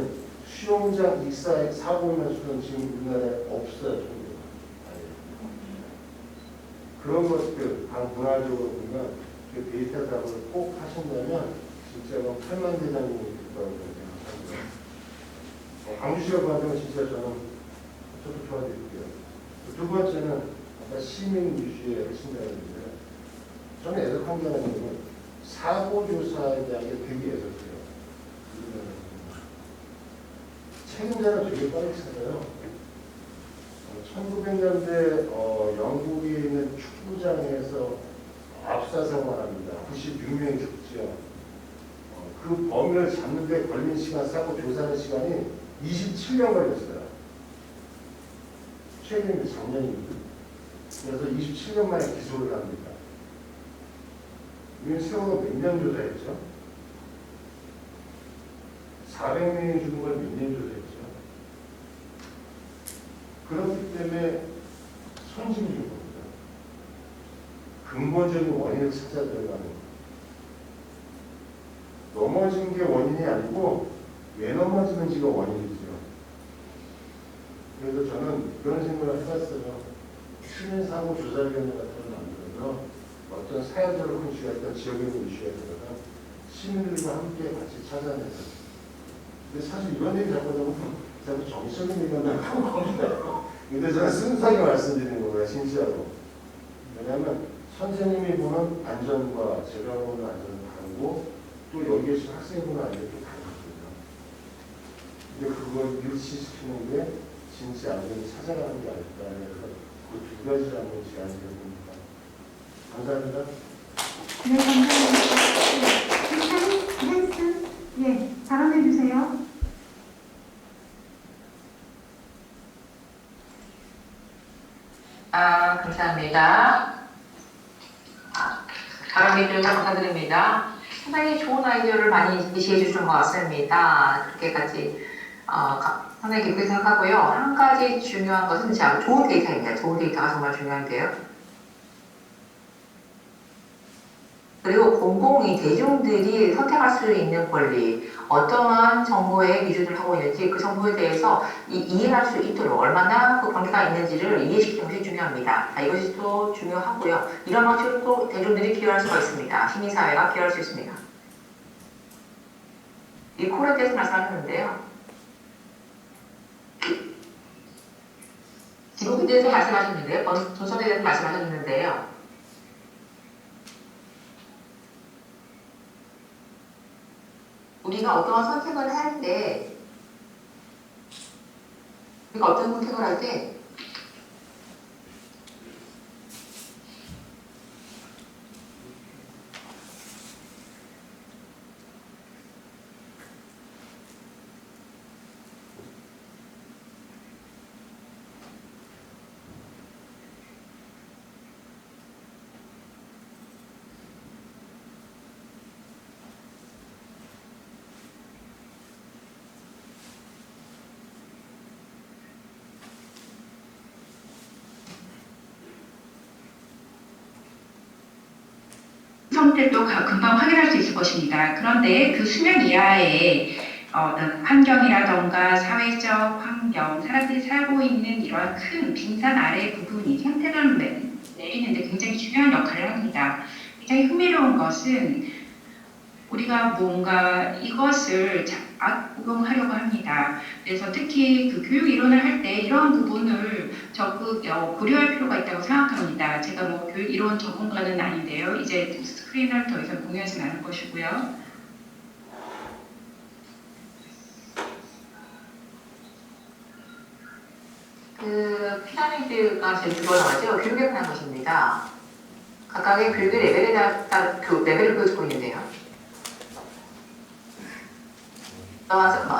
수영장 익사 사고 인원수는 지금 우리나라에 없어요. 그런 것들, 문화적으로 보면 그 데이터 작업을 꼭 하신다면 진짜 8만 대장님이 됐다고 생각합니다. 광주시가 받으면 진짜 저도 도와드릴게요. 두 번째는 아까 시민 유지에 하신다는 건데 저는 애석한 게 아니면 사고조사에 대한 게 되게 애석해요. 책임자는 되게 빨리 찾아요. 1900년대 영국에 있는 축구장에서 압사사고가 납니다. 96명이 죽죠. 그 범인을 잡는 데 걸린 시간, 사고 조사하는 시간이 27년 걸렸어요. 최근에 작년입니다. 그래서 27년 만에 기소를 합니다. 우리는 세월호 몇 년 조사했죠? 400명이 죽은 걸 몇 년 조사했죠? 그렇기 때문에 선심적인 겁니다. 근본적인 원인을 찾아야 들어가는 겁니다. 넘어진 게 원인이 아니고 왜 넘어지는지가 원인이죠. 그래서 저는 그런 생각을 해봤어요. 시민사고 조사위원회 같은 걸 만들어서 어떤 사회적으로 이슈였던 지역적인 이슈에 들어가 시민들과 함께 같이 찾아내서. 근데 사실 이런 얘기 자꾸 하면 자꾸 정치적인 얘기가 나가는 겁니다. 근데 저는 순수하게 말씀드리는 거예요, 진짜로. 왜냐하면 선생님이 보는 안전과 제가 보는 안전은 다르고 또 여기 계신 학생이 보는 안전이 다르거든요. 근데 그걸 일치시키는 게 진짜 안전을 찾아가는 게 아닐까 해서 그 두 가지를 한번 제안해 봅니다. 감사합니다. 네, 감사합니다. 헬스, 예, 발언해 주세요. 감사합니다. 발언해 주셔서 감사드립니다. 상당히 좋은 아이디어를 많이 제시해 주신 것 같습니다. 그렇게까지 상당히 기쁘게 생각하고요. 한 가지 중요한 것은 진짜 좋은 데이터입니다. 좋은 데이터가 정말 중요한데요. 그리고 공공이 대중들이 선택할 수 있는 권리, 어떠한 정보의 기준을 하고 있는지 그 정보에 대해서 이해할 수 있도록 얼마나 그 관계가 있는지를 이해시키는 것이 중요합니다. 이것이 또 중요하고요. 이런 방식으로 또 대중들이 기여할 수가 있습니다. 시민사회가 기여할 수 있습니다. 이 콜에 대해서 말씀하셨는데요. 기록에 대해서 말씀하셨는데요. 전선에 대해서 말씀하셨는데요. 우리가 어떠한 선택을 할 때, 우리가 어떤 선택을 할 때, 선택도 금방 확인할 수 있을 것입니다. 그런데 그 수면 이하의 어떤 환경이라던가 사회적 환경, 사람들이 살고 있는 이러한 큰 빙산 아래 부분이 생태를 내리는데 굉장히 중요한 역할을 합니다. 굉장히 흥미로운 것은 우리가 뭔가 이것을 적용하려고 합니다. 그래서 특히 그 교육 이론을 할 때 이러한 부분을 적극 고려할 필요가 있다고 생각합니다. 제가 뭐 교육 이론 전문가는 아닌데요. 이제 스크린을 더 이상 공유하지 않을 것이고요. 그 피라미드가 제일 들어나가죠. 교육에 관한 것입니다. 각각의 교육의 레벨에 따라 레벨을 보여주고 있는데요.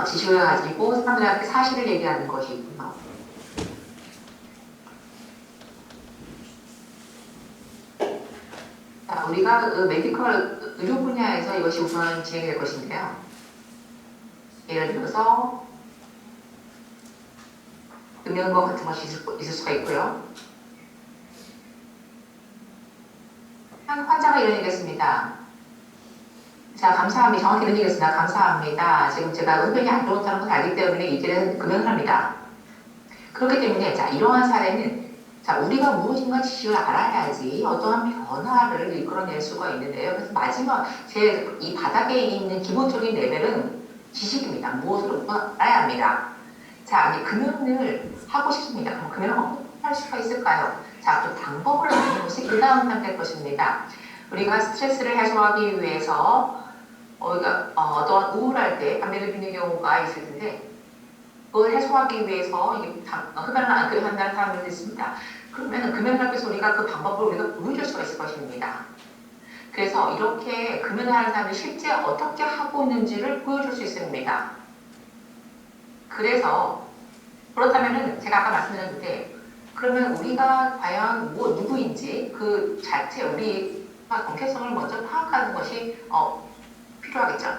지식을 가지고 사람들한테 사실을 얘기하는 것이 있고요. 자, 우리가 메디컬 의료 분야에서 이것이 우선 진행이 될 것인데요. 예를 들어서 음영거 같은 것이 있을 수가 있고요. 한 환자가 이런 얘기했습니다. 자, 감사합니다. 정확히 이런 얘기했습니다. 감사합니다. 지금 제가 흡연이 안 좋다는 것을 알기 때문에 이제는 금연을 합니다. 그렇기 때문에 자, 이러한 사례는 자, 우리가 무엇인가 지식을 알아야지 어떠한 변화를 이끌어낼 수가 있는데요. 그래서 마지막 제 이 바닥에 있는 기본적인 레벨은 지식입니다. 무엇을 알아야 합니다. 자, 이제 금연을 하고 싶습니다. 그럼 금연을 어떻게 할 수가 있을까요? 자, 그 방법을 아는 것이 그 다음 단계일 것입니다. 우리가 스트레스를 해소하기 위해서 어떤 우울할 때 담배를 피는 경우가 있을 텐데 그걸 해소하기 위해서 흡연을 안 한다는 사람들도 있습니다. 그러면 금연을 해서 우리가 그 방법을 우리가 보여줄 수가 있을 것입니다. 그래서 이렇게 금연을 하는 사람들이 실제 어떻게 하고 있는지를 보여줄 수 있습니다. 그래서 그렇다면은 제가 아까 말씀드렸는데 그러면 우리가 과연 누구인지 그 자체 우리가 정체성을 먼저 파악하는 것이 필요하겠죠.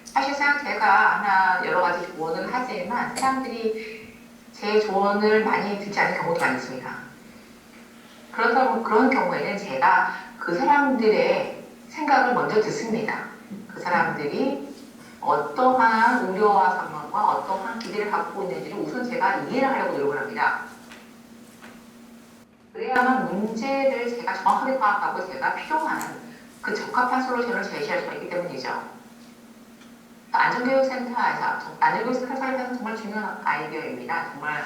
사실상 제가 하나 여러 가지 조언을 하지만 사람들이 제 조언을 많이 듣지 않는 경우도 많이 있습니다. 그렇다고 그런 경우에는 제가 그 사람들의 생각을 먼저 듣습니다. 그 사람들이 어떠한 우려와 상황과 어떠한 기대를 갖고 있는지를 우선 제가 이해를 하려고 노력을 합니다. 그래야만 문제를 제가 정확하게 파악하고 제가 필요한 그 적합한 솔루션을 제시할 수가 있기 때문이죠. 안전교육센터에서 정말 중요한 아이디어입니다. 정말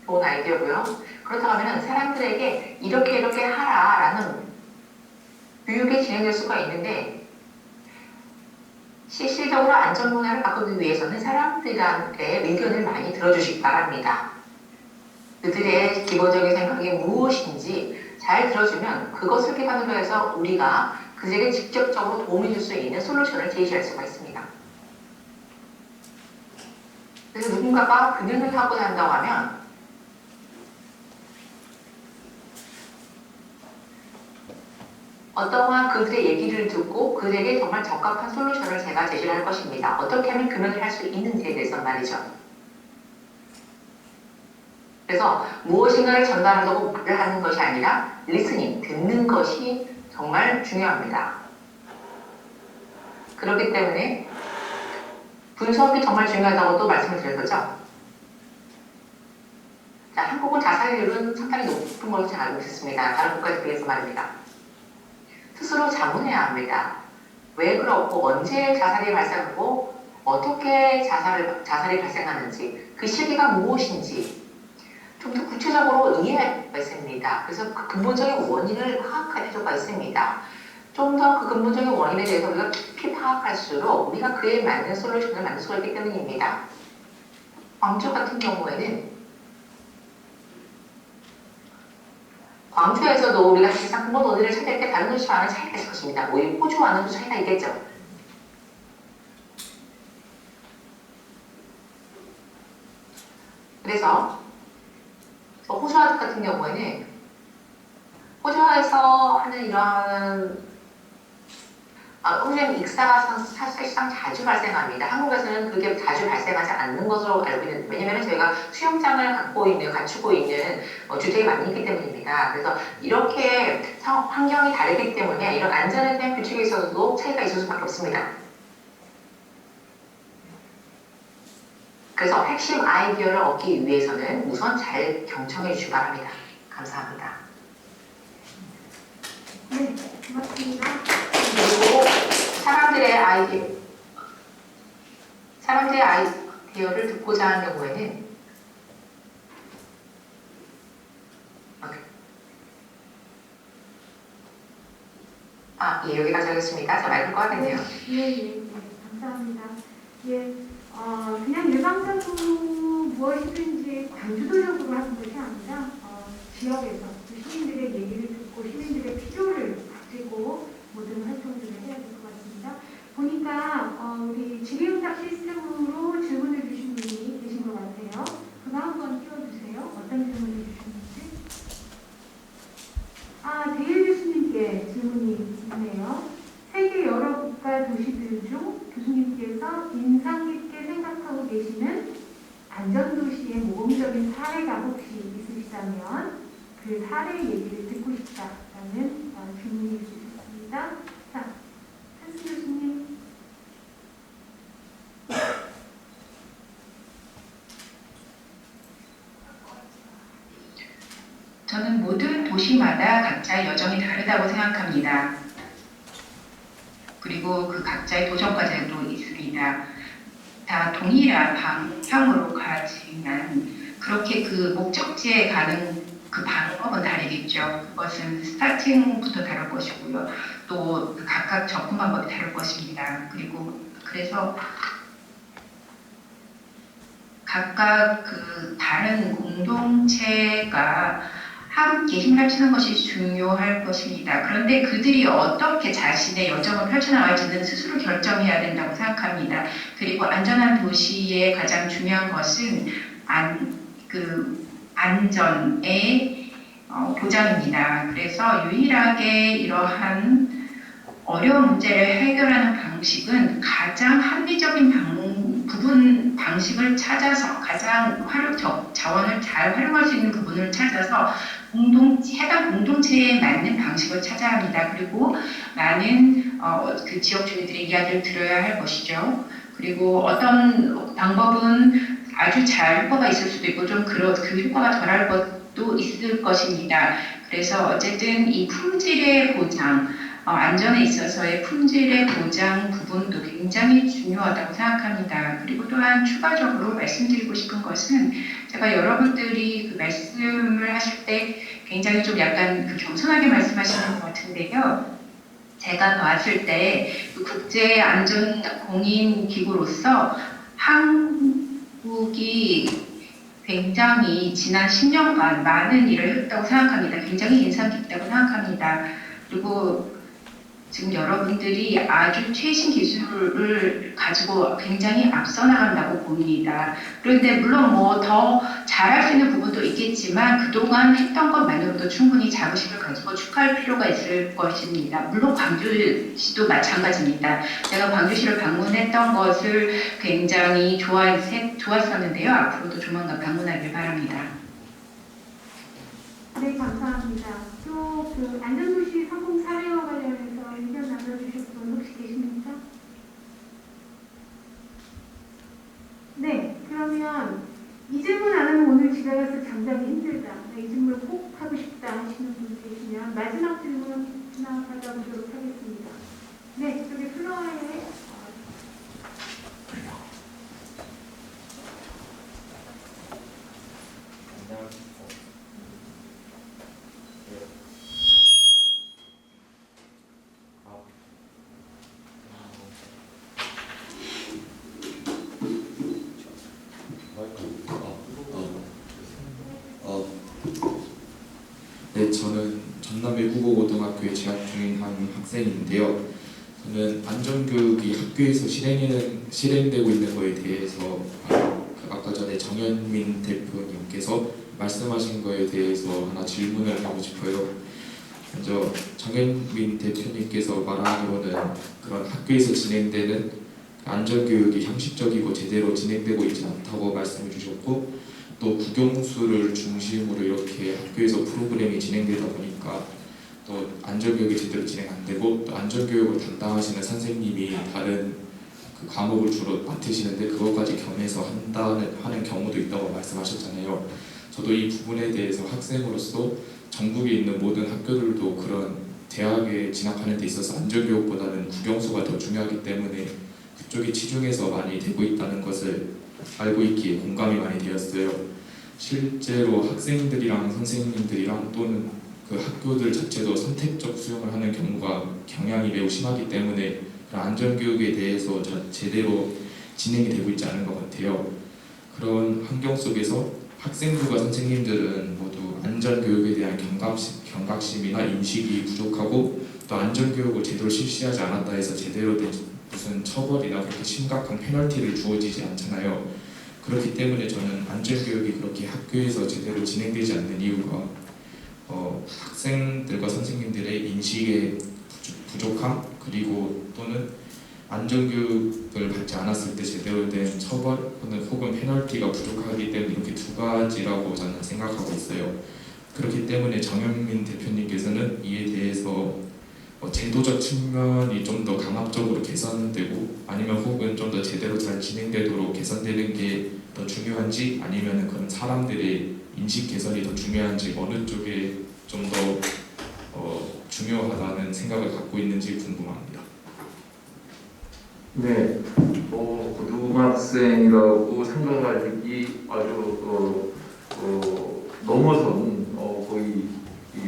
좋은 아이디어고요. 그렇다고 하면 사람들에게 이렇게 하라라는 교육이 진행될 수가 있는데 실질적으로 안전 문화를 바꾸기 위해서는 사람들한테 의견을 많이 들어주시기 바랍니다. 그들의 기본적인 생각이 무엇인지 잘 들어주면 그것을 기반으로 해서 우리가 그들에게 직접적으로 도움이 줄 수 있는 솔루션을 제시할 수가 있습니다. 그래서 누군가가 금연을 하고자 한다고 하면 어떠한 그들의 얘기를 듣고 그들에게 정말 적합한 솔루션을 제가 제시를 할 것입니다. 어떻게 하면 금연을 할 수 있는지에 대해서 말이죠. 그래서 무엇인가를 전달하려고 말을 하는 것이 아니라 리스닝, 듣는 것이 정말 중요합니다. 그렇기 때문에 분석이 정말 중요하다고도 말씀을 드렸죠. 자, 한국은 자살률은 상당히 높은 것으로 잘 알고 있습니다. 다른 국가에 비해서 말입니다. 스스로 자문해야 합니다. 왜 그렇고 언제 자살이 발생하고 어떻게 자살이 발생하는지 그 시기가 무엇인지 좀 더 구체적으로 이해할 필요가 있습니다. 그래서 그 근본적인 원인을 파악할 필요가 있습니다. 좀 더 그 근본적인 원인에 대해서 우리가 깊이 파악할수록 우리가 그에 맞는 솔루션을 만들 수가 있기 때문입니다. 광주 같은 경우에는 광주에서도 우리가 사실상 근본 원인을 찾을 때 다른 도시와는 차이가 있을 것입니다. 오히려 호주와는 또 차이가 있겠죠. 그래서 호주 같은 경우에는 호주에서 하는 이러한 호주에는 익사가 사실상 자주 발생합니다. 한국에서는 그게 자주 발생하지 않는 것으로 알고 있는데 왜냐하면 저희가 수영장을 갖추고 있는 주택이 많이 있기 때문입니다. 그래서 이렇게 환경이 다르기 때문에 이런 안전에 대한 규칙에 있어서도 차이가 있을 수밖에 없습니다. 그래서 핵심 아이디어를 얻기 위해서는 우선 잘 경청해 주시기 바랍니다. 감사합니다. 네, 고맙습니다. 그리고 사람들의 아이디어를 듣고자 하는 경우에는 예, 여기까지 하겠습니다. 자, 마이크 꺼야겠네요. 예, 감사합니다. 예, 그냥 일방적으로 무엇이든지 관주도적으로 하는 것이 아니라 지역에서 그 시민들의 얘기를 듣고 시민들의 필요를 가지고 모든 활동들을 해야 될 것 같습니다. 보니까 우리 질의응답 시스템으로 질문을 주신 분이 계신 것 같아요. 그거 한번 띄워주세요. 어떤 질문을 주셨는지. 데일 교수님께 질문이 있네요. 세계 여러 국가 도시들 중 교수님께서 인상 깊게 생각하고 계시는 안전도시의 모범적인 사례가 혹시 있으시다면 그 사례 얘기를 듣고 싶다라는 질문이 주셨습니다. 자, 한수 교수님. 저는 모든 도시마다 각자의 여정이 다르다고 생각합니다. 그리고 그 각자의 도전 과제도 있습니다. 다 동일한 방향으로 가지만 그렇게 그 목적지에 가는 그 방법은 다르겠죠. 그것은 스타팅부터 다를 것이고요. 또 각각 접근 방법이 다를 것입니다. 그래서 각각 그 다른 공동체가 함께 힘을 합치는 것이 중요할 것입니다. 그런데 그들이 어떻게 자신의 여정을 펼쳐나갈지는 스스로 결정해야 된다고 생각합니다. 그리고 안전한 도시의 가장 중요한 것은 안전의 보장입니다. 그래서 유일하게 이러한 어려운 문제를 해결하는 방식은 가장 합리적인 방식을 찾아서 가장 자원을 잘 활용할 수 있는 부분을 찾아서 해당 공동체에 맞는 방식을 찾아야 합니다. 그리고 많은 그 지역 주민들의 이야기를 들어야 할 것이죠. 그리고 어떤 방법은 아주 잘 효과가 있을 수도 있고 좀 그 효과가 덜할 것도 있을 것입니다. 그래서 어쨌든 이 품질의 보장, 안전에 있어서의 품질의 보장 부분도 굉장히 중요하다고 생각합니다. 그리고 또한 추가적으로 말씀드리고 싶은 것은 제가 여러분들이 그 말씀을 하실 때 굉장히 좀 약간 그 겸손하게 말씀하시는 것 같은데요. 제가 봤을 때 그 국제안전공인기구로서 한국이 굉장히 지난 10년간 많은 일을 했다고 생각합니다. 굉장히 인상 깊다고 생각합니다. 그리고 지금 여러분들이 아주 최신 기술을 가지고 굉장히 앞서 나간다고 봅니다. 그런데 물론 뭐 더 잘할 수 있는 부분도 있겠지만 그동안 했던 것만으로도 충분히 자부심을 가지고 축하할 필요가 있을 것입니다. 물론 광주시도 마찬가지입니다. 제가 광주시를 방문했던 것을 굉장히 좋았었는데요. 앞으로도 조만간 방문하길 바랍니다. 네, 감사합니다. 또 그 안전도시 성공 사례와 관련해서 의견 나눠주실 분 혹시 계십니까? 네, 그러면 이 질문 안 하면 오늘 집에 가서 잠자기 힘들다. 이 질문 꼭 하고 싶다 하시는 분 계시면 마지막 질문 하나 받아보도록 하겠습니다. 네, 저기 플로어에 네, 저는 전남의 국어고등학교에 재학 중인 한 학생인데요. 저는 안전교육이 학교에서 실행되고 있는 것에 대해서 아까 전에 정현민 대표님께서 말씀하신 것에 대해서 하나 질문을 하고 싶어요. 먼저 정현민 대표님께서 말하기로는 그런 학교에서 진행되는 안전교육이 형식적이고 제대로 진행되고 있지 않다고 말씀해 주셨고, 또 국영수를 중심으로 이렇게 학교에서 프로그램이 진행되다 보니까 또 안전교육이 제대로 진행 안 되고, 또 안전교육을 담당하시는 선생님이 다른 그 과목을 주로 맡으시는데 그것까지 겸해서 하는 경우도 있다고 말씀하셨잖아요. 저도 이 부분에 대해서 학생으로서 전국에 있는 모든 학교들도 그런 대학에 진학하는 데 있어서 안전교육보다는 국영수가 더 중요하기 때문에 그쪽이 치중해서 많이 되고 있다는 것을 알고 있기에 공감이 많이 되었어요. 실제로 학생들이랑 선생님들이랑 또는 그 학교들 자체도 선택적 수용을 하는 경향이 매우 심하기 때문에 그런 안전교육에 대해서 제대로 진행이 되고 있지 않은 것 같아요. 그런 환경 속에서 학생들과 선생님들은 모두 안전교육에 대한 경각심이나 인식이 부족하고 또 안전교육을 제대로 실시하지 않았다 해서 제대로 된 무슨 처벌이나 그렇게 심각한 페널티를 주어지지 않잖아요. 그렇기 때문에 저는 안전교육이 그렇게 학교에서 제대로 진행되지 않는 이유가 학생들과 선생님들의 인식의 부족함 그리고 또는 안전교육을 받지 않았을 때 제대로 된 처벌 혹은 페널티가 부족하기 때문에 이렇게 두 가지라고 저는 생각하고 있어요. 그렇기 때문에 정영민 대표님께서는 이에 대해서 제도적 측면이 좀 더 강압적으로 개선되고 아니면 혹은 좀 더 제대로 잘 진행되도록 개선되는 게 더 중요한지 아니면 그런 사람들의 인식 개선이 더 중요한지 어느 쪽에 좀 더 중요하다는 생각을 갖고 있는지 궁금합니다. 네, 고등학생이라고 생각하기 아주 넘어선 거의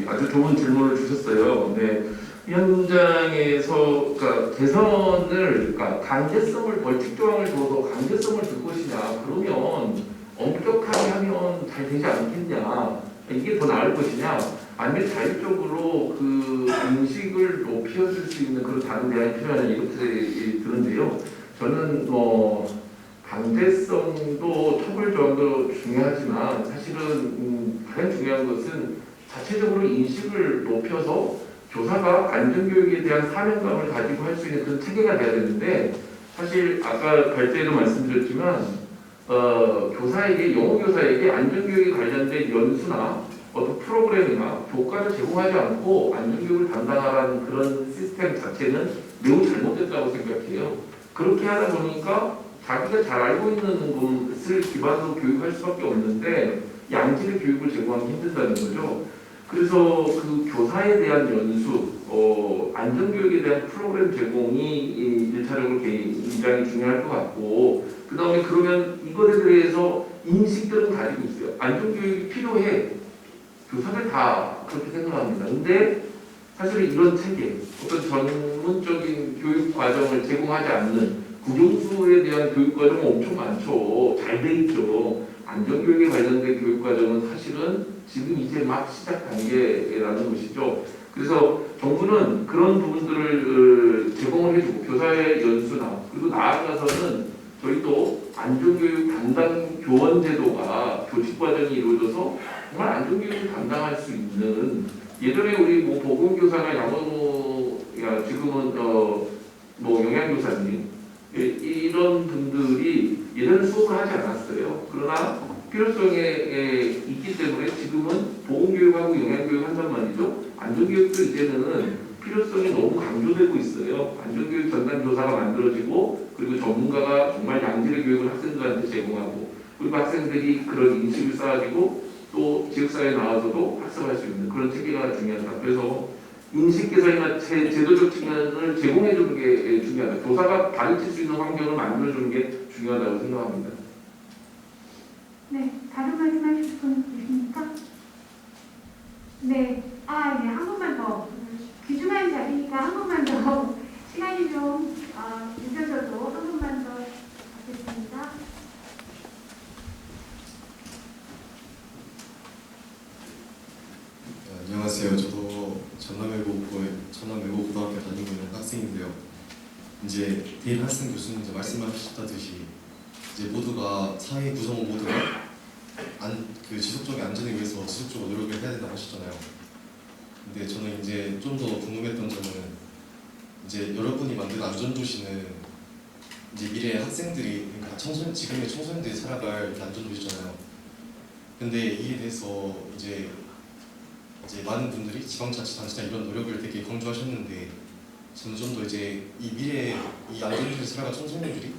아주 좋은 질문을 주셨어요. 네, 현장에서 그러니까 개선을 그러니까 강제성을 벌칙 조항을 둬서 강제성을 줄 것이냐 그러면 엄격하게 하면 잘 되지 않겠냐 이게 더 나을 것이냐 아니면 자율적으로 그 인식을 높여줄 수 있는 그런 다른 대안이 필요하냐 이렇게 드는데요. 저는 강제성도 처벌 조항도 중요하지만 사실은 가장 중요한 것은 자체적으로 인식을 높여서 교사가 안전교육에 대한 사명감을 가지고 할 수 있는 그런 체계가 돼야 되는데 사실 아까 발제에도 말씀드렸지만 교사에게 영어 교사에게 안전교육에 관련된 연수나 어떤 프로그램이나 교과를 제공하지 않고 안전교육을 담당하라는 그런 시스템 자체는 매우 잘못됐다고 생각해요. 그렇게 하다 보니까 자기가 잘 알고 있는 것을 기반으로 교육할 수밖에 없는데 양질의 교육을 제공하기 힘든다는 거죠. 그래서 그 교사에 대한 연수, 안전교육에 대한 프로그램 제공이 일차적으로 굉장히 중요할 것 같고 그 다음에 그러면 이것에 대해서 인식들은 가지고 있어요. 안전교육이 필요해. 교사들 다 그렇게 생각합니다. 근데 사실 이런 체계, 어떤 전문적인 교육 과정을 제공하지 않는 국영수에 대한 교육 과정은 엄청 많죠. 잘 돼 있죠. 안전교육에 관련된 교육 과정은 사실은 지금 이제 막 시작 단계라는 것이죠. 그래서 정부는 그런 부분들을 제공을 해주고 교사의 연수나 그리고 나아가서는 저희도 안전교육 담당 교원 제도가 교직 과정이 이루어져서 정말 안전교육을 담당할 수 있는 예전에 우리 보건교사나 지금은 영양교사님 이런 분들이 예전에 수업을 하지 않았어요. 그러나 필요성에 있기 때문에 지금은 보건교육하고 영양교육 한단 말이죠. 안전교육도 이제는 필요성이 너무 강조되고 있어요. 안전교육 전담 교사가 만들어지고 그리고 전문가가 정말 양질의 교육을 학생들한테 제공하고 그리고 학생들이 그런 인식을 쌓아지고 또 지역사회에 나와서도 학습할 수 있는 그런 체계가 중요하다. 그래서 인식 개선이나 제도적 측면을 제공해 주는 게 중요하다. 교사가 가르칠 수 있는 환경을 만들어 주는 게 중요하다고 생각합니다. 네, 다른 말씀하실 분 계십니까? 네, 한 번만 더. 귀중한 자리니까 한 번만 더 시간이 좀 늦어져도 한 번만 더 받겠습니다. 안녕하세요. 저도 전남외고 고등학교 다니고 있는 학생인데요. 이제 대인 학생 교수님도 말씀하셨다듯이 이제 모두가 사회 구성원 모두가 지속적인 안전을 위해서 지속적으로 노력을 해야 된다고 하셨잖아요. 근데 저는 이제 좀 더 궁금했던 점은 이제 여러분이 만든 안전도시는 이제 미래 학생들이 그러니까 지금의 청소년들이 살아갈 안전도시잖아요. 근데 이에 대해서 이제 많은 분들이 지방자치단체나 이런 노력을 되게 강조하셨는데 저는 좀 더 이제 이 미래 이 안전도시에 살아갈 청소년들이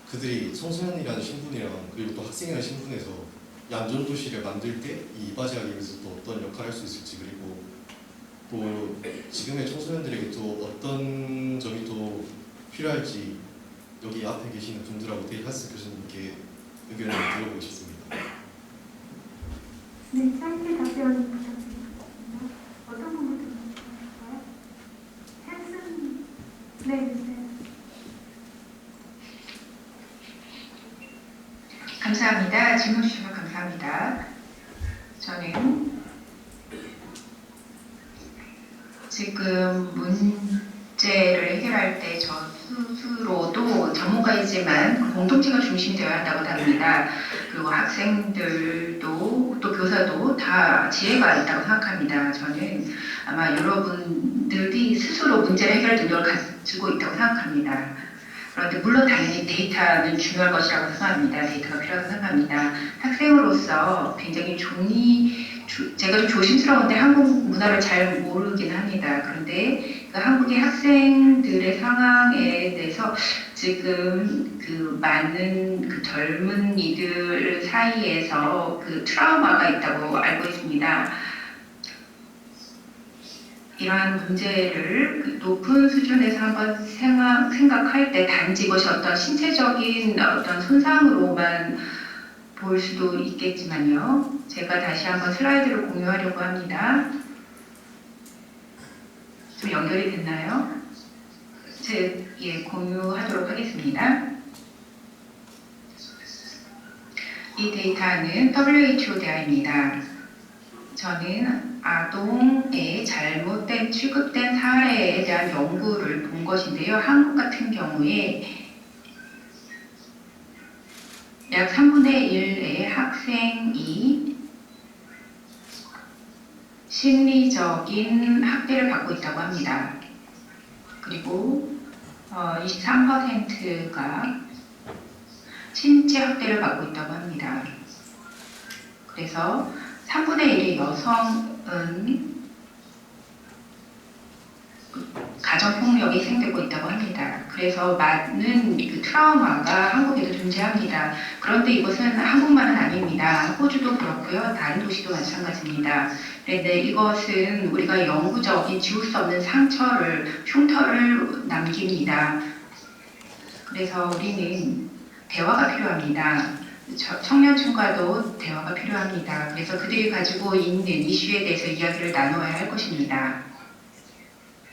그들이 청소년이라는 신분이랑 그리고 또 학생이라는 신분에서 이 안전도시를 만들 때 이 이바지하기 위해서 또 어떤 역할을 할 수 있을지 그리고 또 지금의 청소년들에게 또 어떤 점이 또 필요할지 여기 앞에 계시는 분들하고 데이하스 교수님께 의견을 들어보고 싶습니다. 네, 짧게 답변 부탁드립니다. 어떤 부분부터 말씀하실까요? 헬슨, 네. 감사합니다. 질문 주셔서 감사합니다. 합니다. 저는 지금 문제를 해결할 때 저 스스로도 전문가이지만 공동체가 중심이 되어야 한다고 답니다. 그리고 학생들도 또 교사도 다 지혜가 있다고 생각합니다. 저는 아마 여러분들이 스스로 문제를 해결할 능력을 가지고 있다고 생각합니다. 그런데 물론 당연히 데이터는 중요할 것이라고 생각합니다. 데이터가 필요하다고 생각합니다. 학생으로서 굉장히 제가 좀 조심스러운데 한국 문화를 잘 모르긴 합니다. 그런데 그 한국의 학생들의 상황에 대해서 지금 그 많은 그 젊은이들 사이에서 그 트라우마가 있다고 알고 있습니다. 이러한 문제를 그 높은 수준에서 한번 생각할 때 단지 이것이 어떤 신체적인 어떤 손상으로만 보일 수도 있겠지만요. 제가 다시 한번 슬라이드를 공유하려고 합니다. 좀 연결이 됐나요? 공유하도록 하겠습니다. 이 데이터는 WHO 데이터입니다. 저는 아동의 잘못된 취급된 사례에 대한 연구를 본 것인데요. 한국 같은 경우에 약 3분의 1의 학생이 심리적인 학대를 받고 있다고 합니다. 그리고 23%가 신체 학대를 받고 있다고 합니다. 그래서 3분의 1의 여성은 가정폭력이 생기고 있다고 합니다. 그래서 많은 그 트라우마가 한국에도 존재합니다. 그런데 이것은 한국만은 아닙니다. 호주도 그렇고요. 다른 도시도 마찬가지입니다. 그런데 이것은 우리가 영구적인 지울 수 없는 상처를, 흉터를 남깁니다. 그래서 우리는 대화가 필요합니다. 청년층과도 대화가 필요합니다. 그래서 그들이 가지고 있는 이슈에 대해서 이야기를 나눠야 할 것입니다.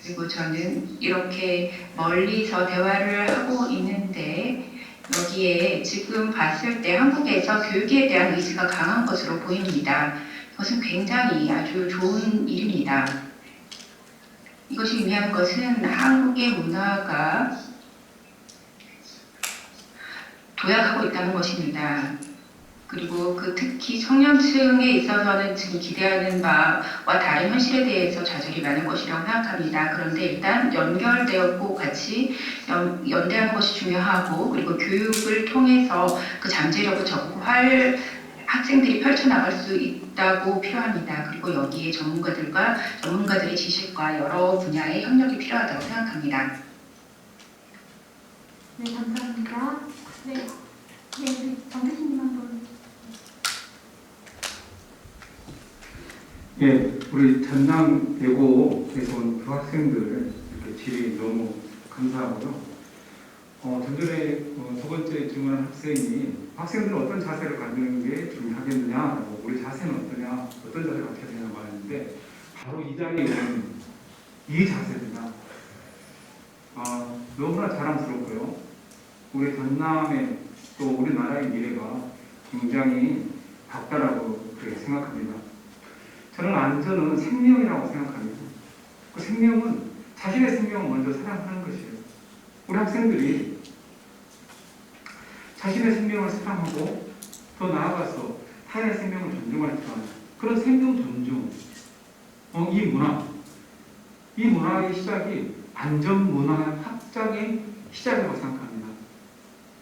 그리고 저는 이렇게 멀리서 대화를 하고 있는데 여기에 지금 봤을 때 한국에서 교육에 대한 의지가 강한 것으로 보입니다. 이것은 굉장히 아주 좋은 일입니다. 이것이 의미하는 것은 한국의 문화가 도약하고 있다는 것입니다. 그리고 특히 청년층에 있어서는 지금 기대하는 바와 다른 현실에 대해서 좌절이 많을 것이라고 생각합니다. 그런데 일단 연결되었고 같이 연대하는 것이 중요하고 그리고 교육을 통해서 그 잠재력을 학생들이 펼쳐나갈 수 있다고 필요합니다. 그리고 여기에 전문가들의 지식과 여러 분야의 협력이 필요하다고 생각합니다. 네, 감사합니다. 네, 우리 정 교수님 한번. 예, 우리 전남대고에서 온 그 학생들 이렇게 질의 너무 감사하고요. 좀 전에 두 번째 질문한 학생들은 어떤 자세를 가지는 게 중요하겠느냐, 우리 자세는 어떠냐, 어떤 자세를 갖춰야 되냐 말했는데 바로 이 자리에 있는 이 자세입니다. 너무나 자랑스럽고요. 우리 전남의 또 우리나라의 미래가 굉장히 밝다라고 그렇게 생각합니다. 저는 안전은 생명이라고 생각합니다. 그 생명은 자신의 생명을 먼저 사랑하는 것이에요. 우리 학생들이 자신의 생명을 사랑하고 더 나아가서 타인의 생명을 존중할 줄 아는 그런 생명 존중, 이 문화의 시작이 안전 문화 확장의 시작이라고 생각합니다.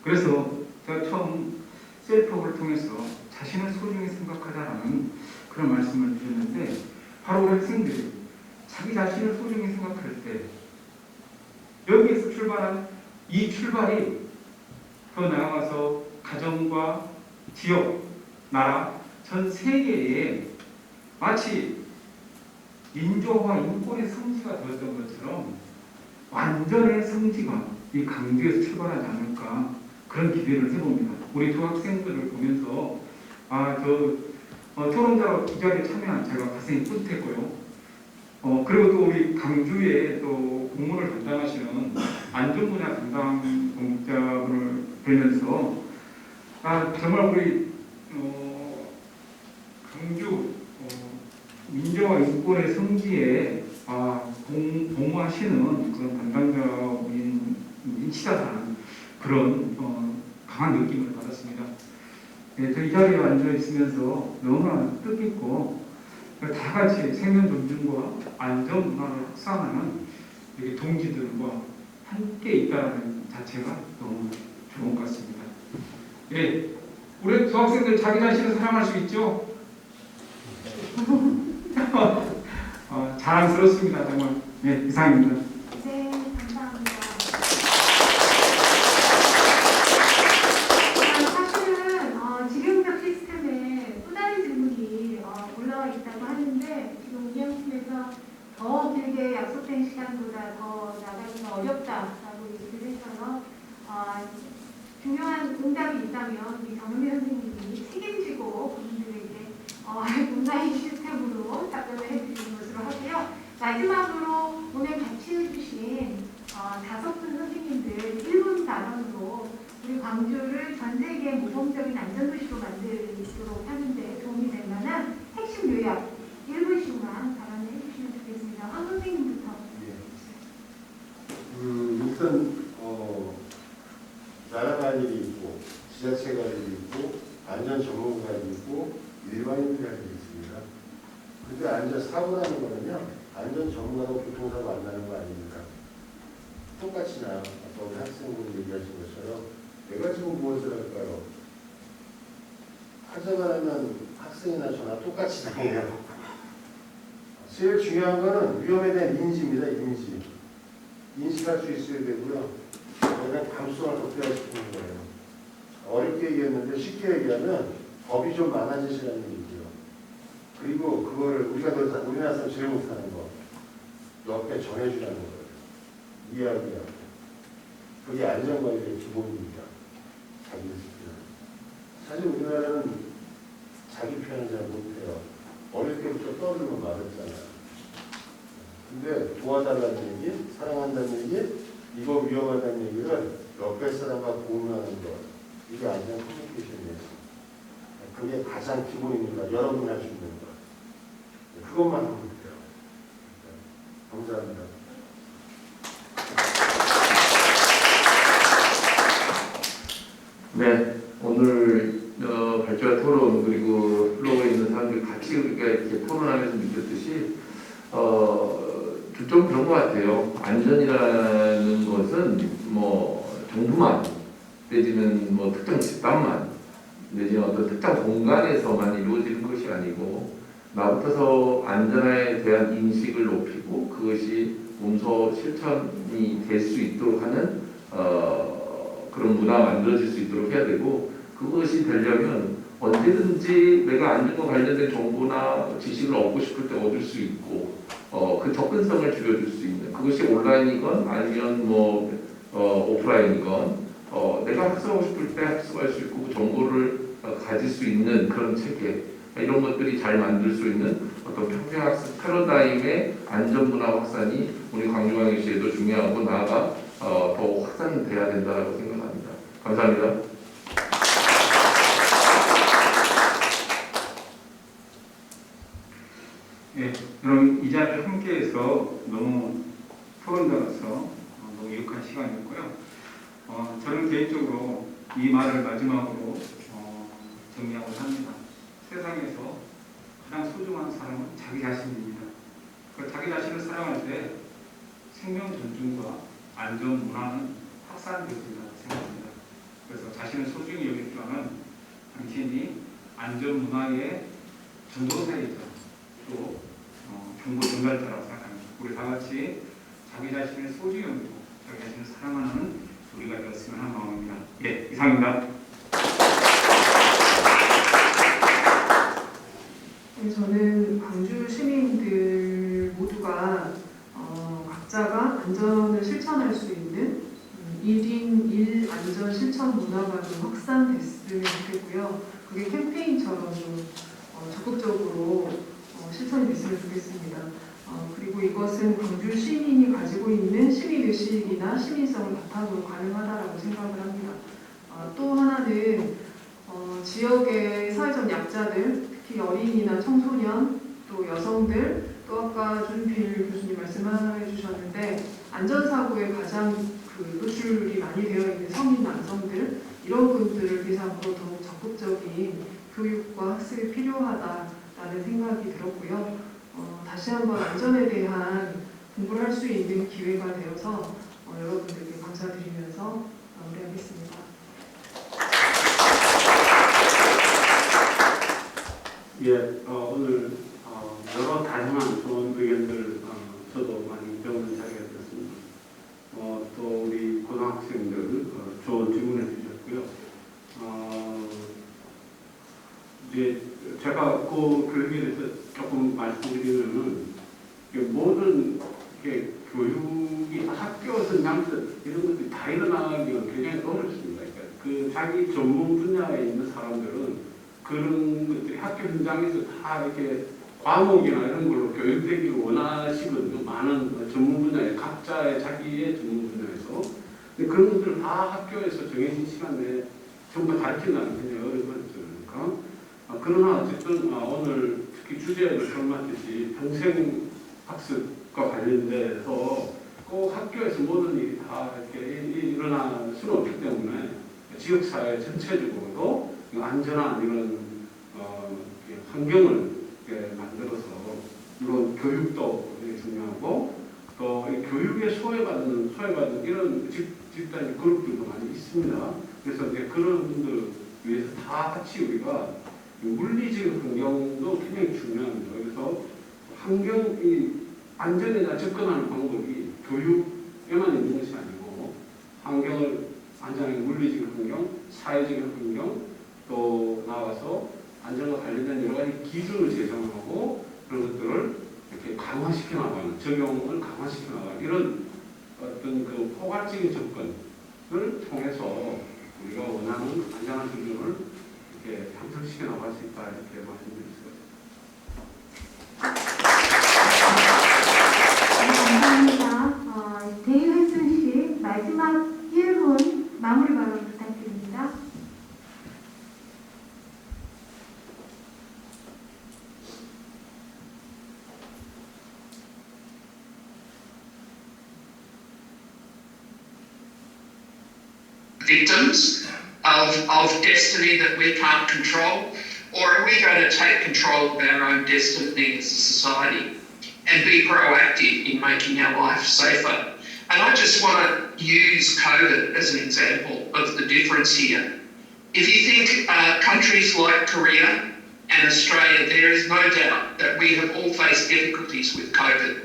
그래서 제가 처음 셀프업을 통해서 자신을 소중히 생각하자라는 그런 말씀을 드렸는데 바로 우리 학생들이 자기 자신을 소중히 생각할 때 여기에서 출발한 이 출발이 더 나아가서 가정과 지역, 나라, 전 세계에 마치 민주화와 인권의 성지가 되었던 것처럼 완전의 성지가 이 강주에서 출발하지 않을까 그런 기대를 해봅니다. 우리 두 학생들을 보면서 토론자 기자에 참여한 제가 가슴이 뿌듯했고요. 그리고 또 우리 강주에 또 공무를 담당하시는 안전 분야 담당 공직자분을 뵈면서 정말 우리 여권의 성지에 공모하시는 그런 담당자인 치닫한 그런 강한 느낌을 받았습니다. 예, 저이 자리에 앉아 있으면서 너무나 뜻깊고 다 같이 생명 존중과 안전 문화를 확산하는 이렇게 동지들과 함께 있다는 자체가 너무 좋은 것 같습니다. 예, 우리 수학생들 자기 자신을 사랑할 수 있죠? 자랑스럽습니다, 정말. 예, 이상입니다. 네, 감사합니다. 사실은 지금적 시스템에 또 다른 질문이 올라와 있다고 하는데 지금 운영팀에서 더 길게 약속된 시간보다 더 나가기가 어렵다라고 얘기를 해서요. 중요한 응답이 있다면 우리 정은혜 선생님이 책임지고 그분들에게 온라인 시스템으로 답변을 해주시는 것으로 하고요. 마지막으로 오늘 같이 해주신 5분 선생님들 1분 발언으로 우리 광주를 전 세계 모범적인 안전도시로 만들도록 하는데 도움이 될 만한 핵심 요약 1분씩만 발언을 해주시면 좋겠습니다. 황 선생님부터. 일단 나라 갈 일이 있고 지자체 갈 일이 있고 안전 전문가 갈 일이 있고 일반인들 할 일이 있습니다. 근데 사고 나는 거는요, 안전 전문가하고 교통사고 만나는 거 아닙니까? 똑같이 아까 우리 학생분이 얘기하신 것처럼 내가 지금 무엇을 할까요? 하자만 하면 학생이나 저나 똑같이 당해요. 제일 중요한 거는 위험에 대한 인지입니다. 인식할 수 있어야 되고요. 그냥 감수성을 돋대야 시키는 거예요. 어렵게 얘기했는데 쉽게 얘기하면 법이 좀 많아지시라는 얘기죠. 그리고 그거를 우리나라 사람 제일 못하는 거 옆에 전해주라는 거예요. 이야기하고. 그게 안전관리의 기본입니다. 자기 스킬. 사실 우리나라는 자기 표현을 잘 못해요. 어릴 때부터 떠들면 말했잖아요. 근데 도와달라는 얘기, 사랑한다는 얘기, 이거 위험하다는 얘기를 옆에 사람과 공유하는 것, 이게 안전 커뮤니케이션이에요. 그게 가장 기본입니다. 여러분이 할 수 있는 것. 그것만 하면 돼요. 감사합니다. 네, 오늘 발표와 토론 그리고 플로어에 있는 사람들이 같이 우리가 이렇게 토론하면서 느꼈듯이 좀 그런 것 같아요. 안전이라는 것은 뭐 정부만 내지는 뭐 특정 집단만 내지는 어떤 특정 공간에서만 이루어지는 것이 아니고 나부터서 안전에 대한 인식을 높이고 그것이 몸소 실천이 될 수 있도록 하는 그런 문화가 만들어질 수 있도록 해야 되고 그것이 되려면 언제든지 내가 안전과 관련된 정보나 지식을 얻고 싶을 때 얻을 수 있고 그 접근성을 줄여줄 수 있는 그것이 온라인이건 아니면 오프라인이건 내가 학습하고 싶을 때 학습할 수 있고 그 정보를 가질 수 있는 그런 체계 이런 것들이 잘 만들 수 있는 어떤 평생학습 패러다임의 안전문화 확산이 우리 광주광역시에도 중요하고 나아가 더 확산돼야 된다고 생각합니다. 감사합니다. 네, 그럼 이 자리를 함께해서 너무 토론자로서 너무 유익한 시간이었고요. 저는 개인적으로 이 말을 마지막으로 정리하고 합니다. 세상에서 가장 소중한 사람은 자기 자신입니다. 자기 자신을 사랑할 때 생명 존중과 안전 문화는 확산되어진다고 생각합니다. 그래서 자신을 소중히 여길 줄 아는 당신이 안전 문화의 전도사이자 또 정보 전달자라고 생각합니다. 우리 다 같이 자기 자신을 소중히 여기고 자기 자신을 사랑하는 우리가 되었으면 하는 마음입니다. 예, 이상입니다. 네, 저는 광주 시민들 모두가 각자가 안전을 실천할 수 있는 1인 1 안전 실천 문화가 좀 확산됐으면 좋겠고요. 그게 캠페인처럼 좀 적극적으로 실천이 됐으면 좋겠습니다. 그리고 이것은 광주 시민이 가지고 있는 시민의식이나 시민성을 바탕으로 가능하다고 생각을 합니다. 또 하나는 지역의 사회적 약자들, 특히 어린이나 청소년, 또 여성들, 또 아까 조준필 교수님 말씀해 주셨는데 안전사고에 가장 노출이 많이 되어 있는 성인 남성들 이런 분들을 대상으로 더욱 적극적인 교육과 학습이 필요하다라는 생각이 들었고요. 다시 한번 안전에 대한 공부를 할 수 있는 기회가 되어서 여러분들께 감사드리면서 마무리하겠습니다. 예, 오늘 여러 다양한 좋은 의견들 저도 많이 배우는 자리가 되었습니다. 또 우리 고등학생들 좋은 질문해 주셨고요. 이제 제가 그 교육에 대해서 조금 말씀드리면은 모든 교육이 학교 양들 이런 것들이 다 일어나기가 굉장히 어렵습니다. 그러니까 그 자기 전문 분야에 있는 사람들은 그런 것들이 학교 현장에서 다 이렇게 과목이나 이런 걸로 교육되기를 원하시거든요. 많은 전문 분야에 각자의 자기의 전문 분야에서. 근데 그런 것들을 다 학교에서 정해진 시간에 전부 가르친다는 굉장히 어려운 거니까. 그러나 어쨌든 오늘 특히 주제를 걸맞듯이 평생 학습과 관련돼서 꼭 학교에서 모든 일이 다 이렇게 일어날 수는 없기 때문에 지역사회 전체적으로도 안전한 이런 환경을 만들어서 물론 교육도 되게 중요하고 또 교육에 소외받는 이런 집단의 그룹들도 많이 있습니다. 그래서 이제 그런 분들 위해서 다 같이 우리가 물리적인 환경도 굉장히 중요합니다. 그래서 환경이 안전에 접근하는 방법이 교육에만 있는 것이 아니고 환경을 안전하게 물리적인 환경, 사회적인 환경 또 나아가서 안전과 관련된 여러 가지 기준을 제정하고 그런 것들을 이렇게 강화시켜 나가는 적용을 강화시켜 나가는 이런 어떤 그 포괄적인 접근을 통해서 우리가 원하는 안전한 수준을 이렇게 향상시켜 나갈 수 있다 이렇게 말씀드릴 네, 감사합니다. 대의회순 씨 마지막 1분 마무리 발언 부탁드립니다. Victims of destiny that we can't control, or are we going to take control of our own destiny as a society and be proactive in making our life safer? And I just want to use COVID as an example of the difference here. If you think countries like Korea and Australia, there is no doubt that we have all faced difficulties with COVID.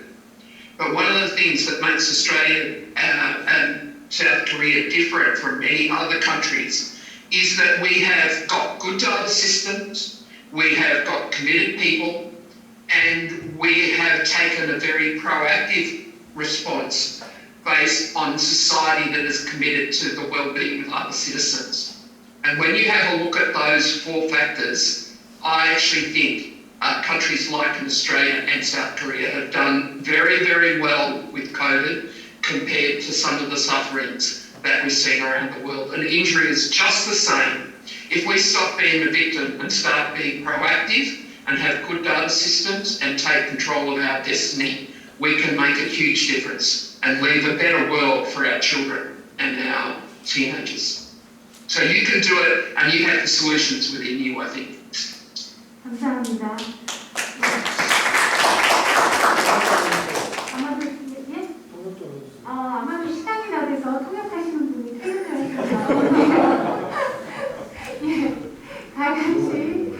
But one of the things that makes Australia and South Korea different from many other countries is that we have got good data systems, we have got committed people, and we have taken a very proactive response based on society that is committed to the well-being of other citizens. And when you have a look at those four factors, I actually think countries like Australia and South Korea have done very, very well with COVID compared to some of the sufferings that we've seen around the world. An injury is just the same. If we stop being a victim and start being proactive and have good data systems and take control of our destiny, we can make a huge difference and leave a better world for our children and our teenagers. So you can do it, and you have the solutions within you, I think. 감사합니다. 아마도 시간이 다 돼서 통역하시는 분이 퇴근을 하셔서 다 같이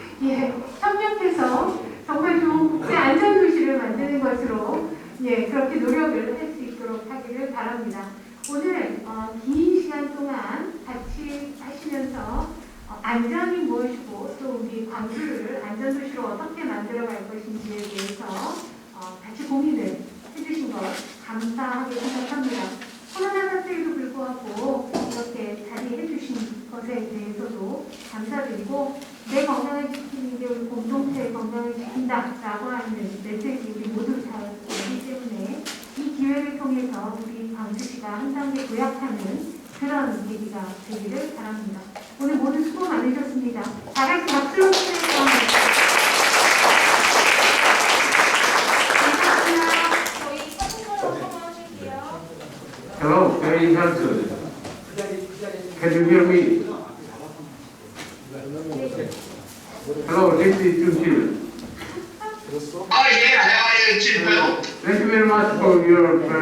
협력해서 정말 좋은 국제 안전 도시를 만드는 것으로 그렇게 노력을 할 수 있도록 하기를 바랍니다. 오늘 긴 시간 동안 같이 하시면서 안전이 무엇이고 또 우리 광주를 안전도시로 어떻게 만들어갈 것인지에 대해서 같이 고민을 해주신 것 감사하게 생각합니다. 코로나 사태에도 불구하고 이렇게 자리해 주신 것에 대해서도 감사드리고 내 건강을 지키는 게 우리 공동체의 건강을 지킨다라고 하는 메시지 우리 모두 잘 알기 때문에 이 기회를 통해서 우리 광주시가 한 단계 도약하는 그런 계기가 되기를 바랍니다. 오늘 모두 수고 많으셨습니다. 다 같이 박수로 주세요. insult. Can you hear me? Hello, this is Jun Chil. Oh yeah, how are you, Jim Bell? Thank you very much for your